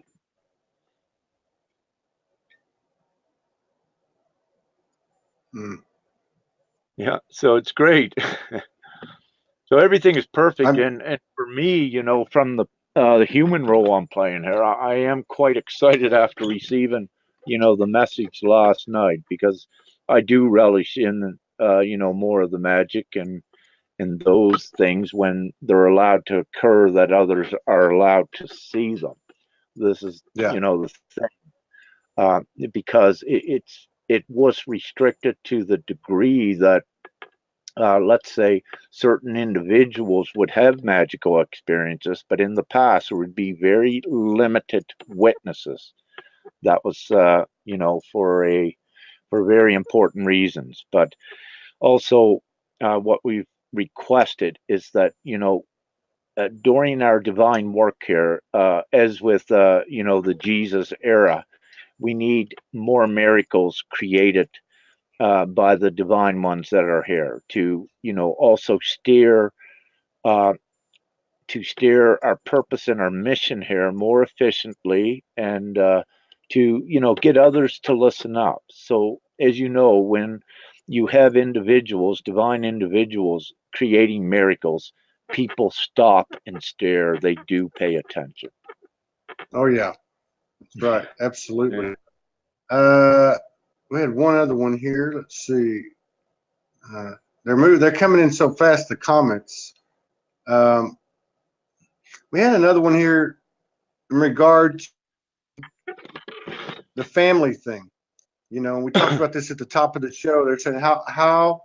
Mm. Yeah. So it's great. So everything is perfect, I'm, and for me, you know, from the human role I'm playing here, I am quite excited after receiving, you know, the message last night, because I do relish in, you know, more of the magic and those things when they're allowed to occur, that others are allowed to see them. This is, yeah. you know, the thing, because it was restricted to the degree that, let's say, certain individuals would have magical experiences, but in the past there would be very limited witnesses. That was, you know, for very important reasons. But also, what we've requested is that, you know, during our divine work here, as with, you know, the Jesus era, we need more miracles created by the divine ones that are here to, you know, also uh, steer our purpose and our mission here more efficiently, and to, you know, get others to listen up. So as you know, when you have individuals, divine individuals, creating miracles, people stop and stare. They do pay attention. Oh yeah. That's right. Yeah. Absolutely. We had one other one here. Let's see. Uh, they're coming in so fast, the comments. Um, we had another one here in regard to the family thing. You know, we talked about this at the top of the show. They're saying how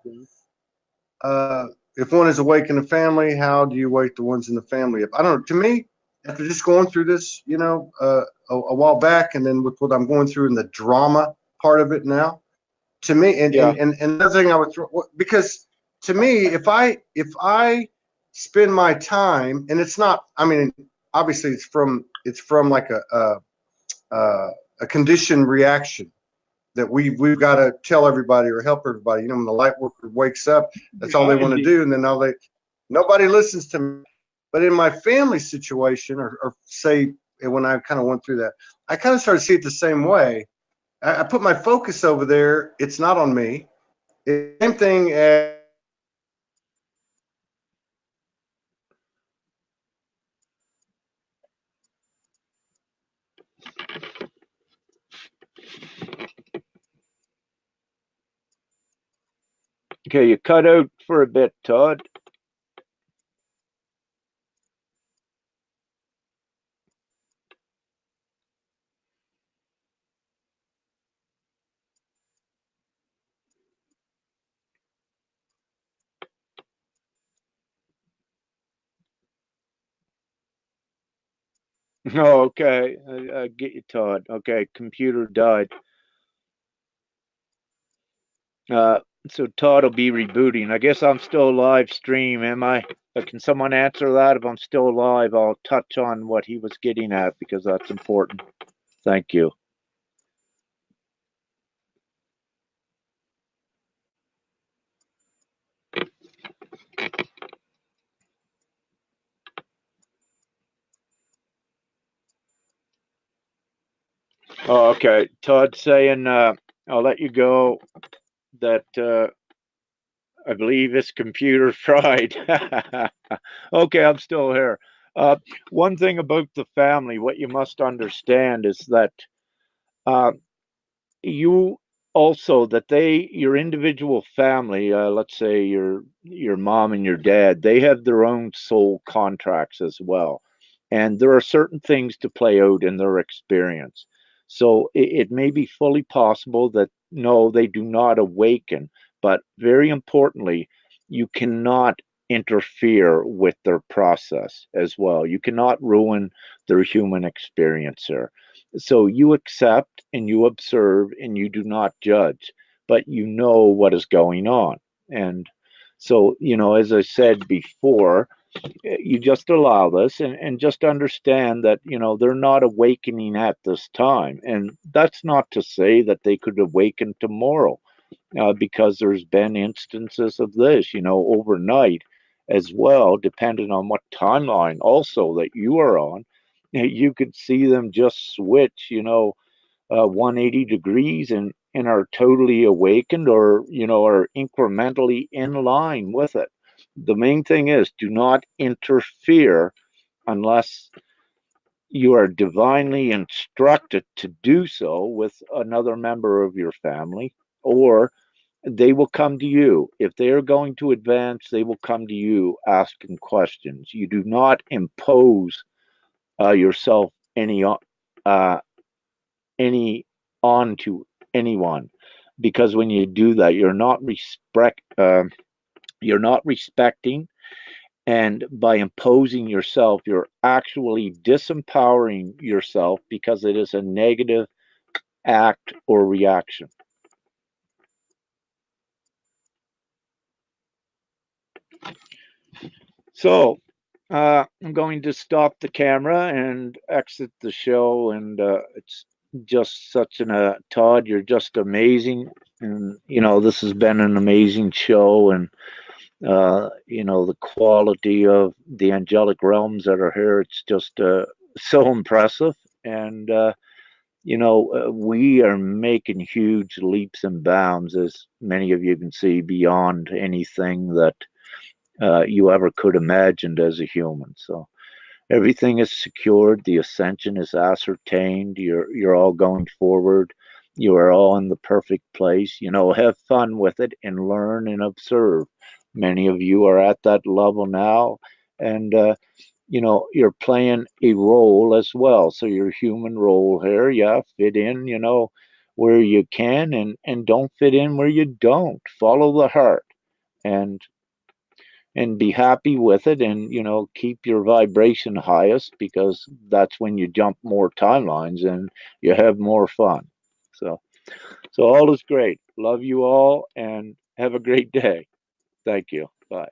uh, if one is awake in the family, how do you wake the ones in the family up? I don't know. To me, after just going through this, you know, a while back, and then with what I'm going through in the drama part of it now, to me, Yeah. and another thing I would throw, because to me, if I spend my time, and it's not, I mean, obviously it's from like a conditioned reaction that we've got to tell everybody or help everybody. You know, when the light worker wakes up, that's all they Yeah, want to indeed. do, and then nobody listens to me. But in my family situation, or say when I kind of went through that, I kind of started to see it the same way. I put my focus over there. It's not on me. It's the same thing as Okay, you cut out for a bit, Todd. Oh, okay. I get you, Todd. Okay, computer died. Uh, so Todd will be rebooting. I guess I'm still live stream, am I? Can someone answer that? If I'm still alive, I'll touch on what he was getting at, because that's important. Thank you. Oh, okay. Todd saying, I'll let you go. That I believe his computer fried. Okay, I'm still here. Uh, One thing about the family, what you must understand is that, uh, you also, that they, your individual family, let's say your mom and your dad, they have their own soul contracts as well, and there are certain things to play out in their experience. So it may be fully possible that no, they do not awaken, but very importantly, you cannot interfere with their process as well. You cannot ruin their human experience there. So you accept and you observe and you do not judge, but you know what is going on. And so, as I said before, you just allow this and just understand that, they're not awakening at this time. And that's not to say that they could awaken tomorrow, because there's been instances of this, overnight as well, depending on what timeline also that you are on. You could see them just switch, 180 degrees and are totally awakened, or, are incrementally in line with it. The main thing is, do not interfere unless you are divinely instructed to do so with another member of your family, or they will come to you. If they are going to advance, they will come to you asking questions. You do not impose yourself uh, any onto anyone, because when you do that, you're not respecting, and by imposing yourself, you're actually disempowering yourself, because it is a negative act or reaction. So I'm going to stop the camera and exit the show. And it's just such Todd, you're just amazing. And, this has been an amazing show. And, the quality of the angelic realms that are here, it's just so impressive. And, we are making huge leaps and bounds, as many of you can see, beyond anything that you ever could imagined as a human. So everything is secured. The ascension is ascertained. You're all going forward. You are all in the perfect place. Have fun with it and learn and observe. Many of you are at that level now, and you're playing a role as well. So your human role here, fit in, where you can, and don't fit in where you don't. Follow the heart, and be happy with it, and keep your vibration highest, because that's when you jump more timelines and you have more fun. So all is great. Love you all and have a great day. Thank you. Bye.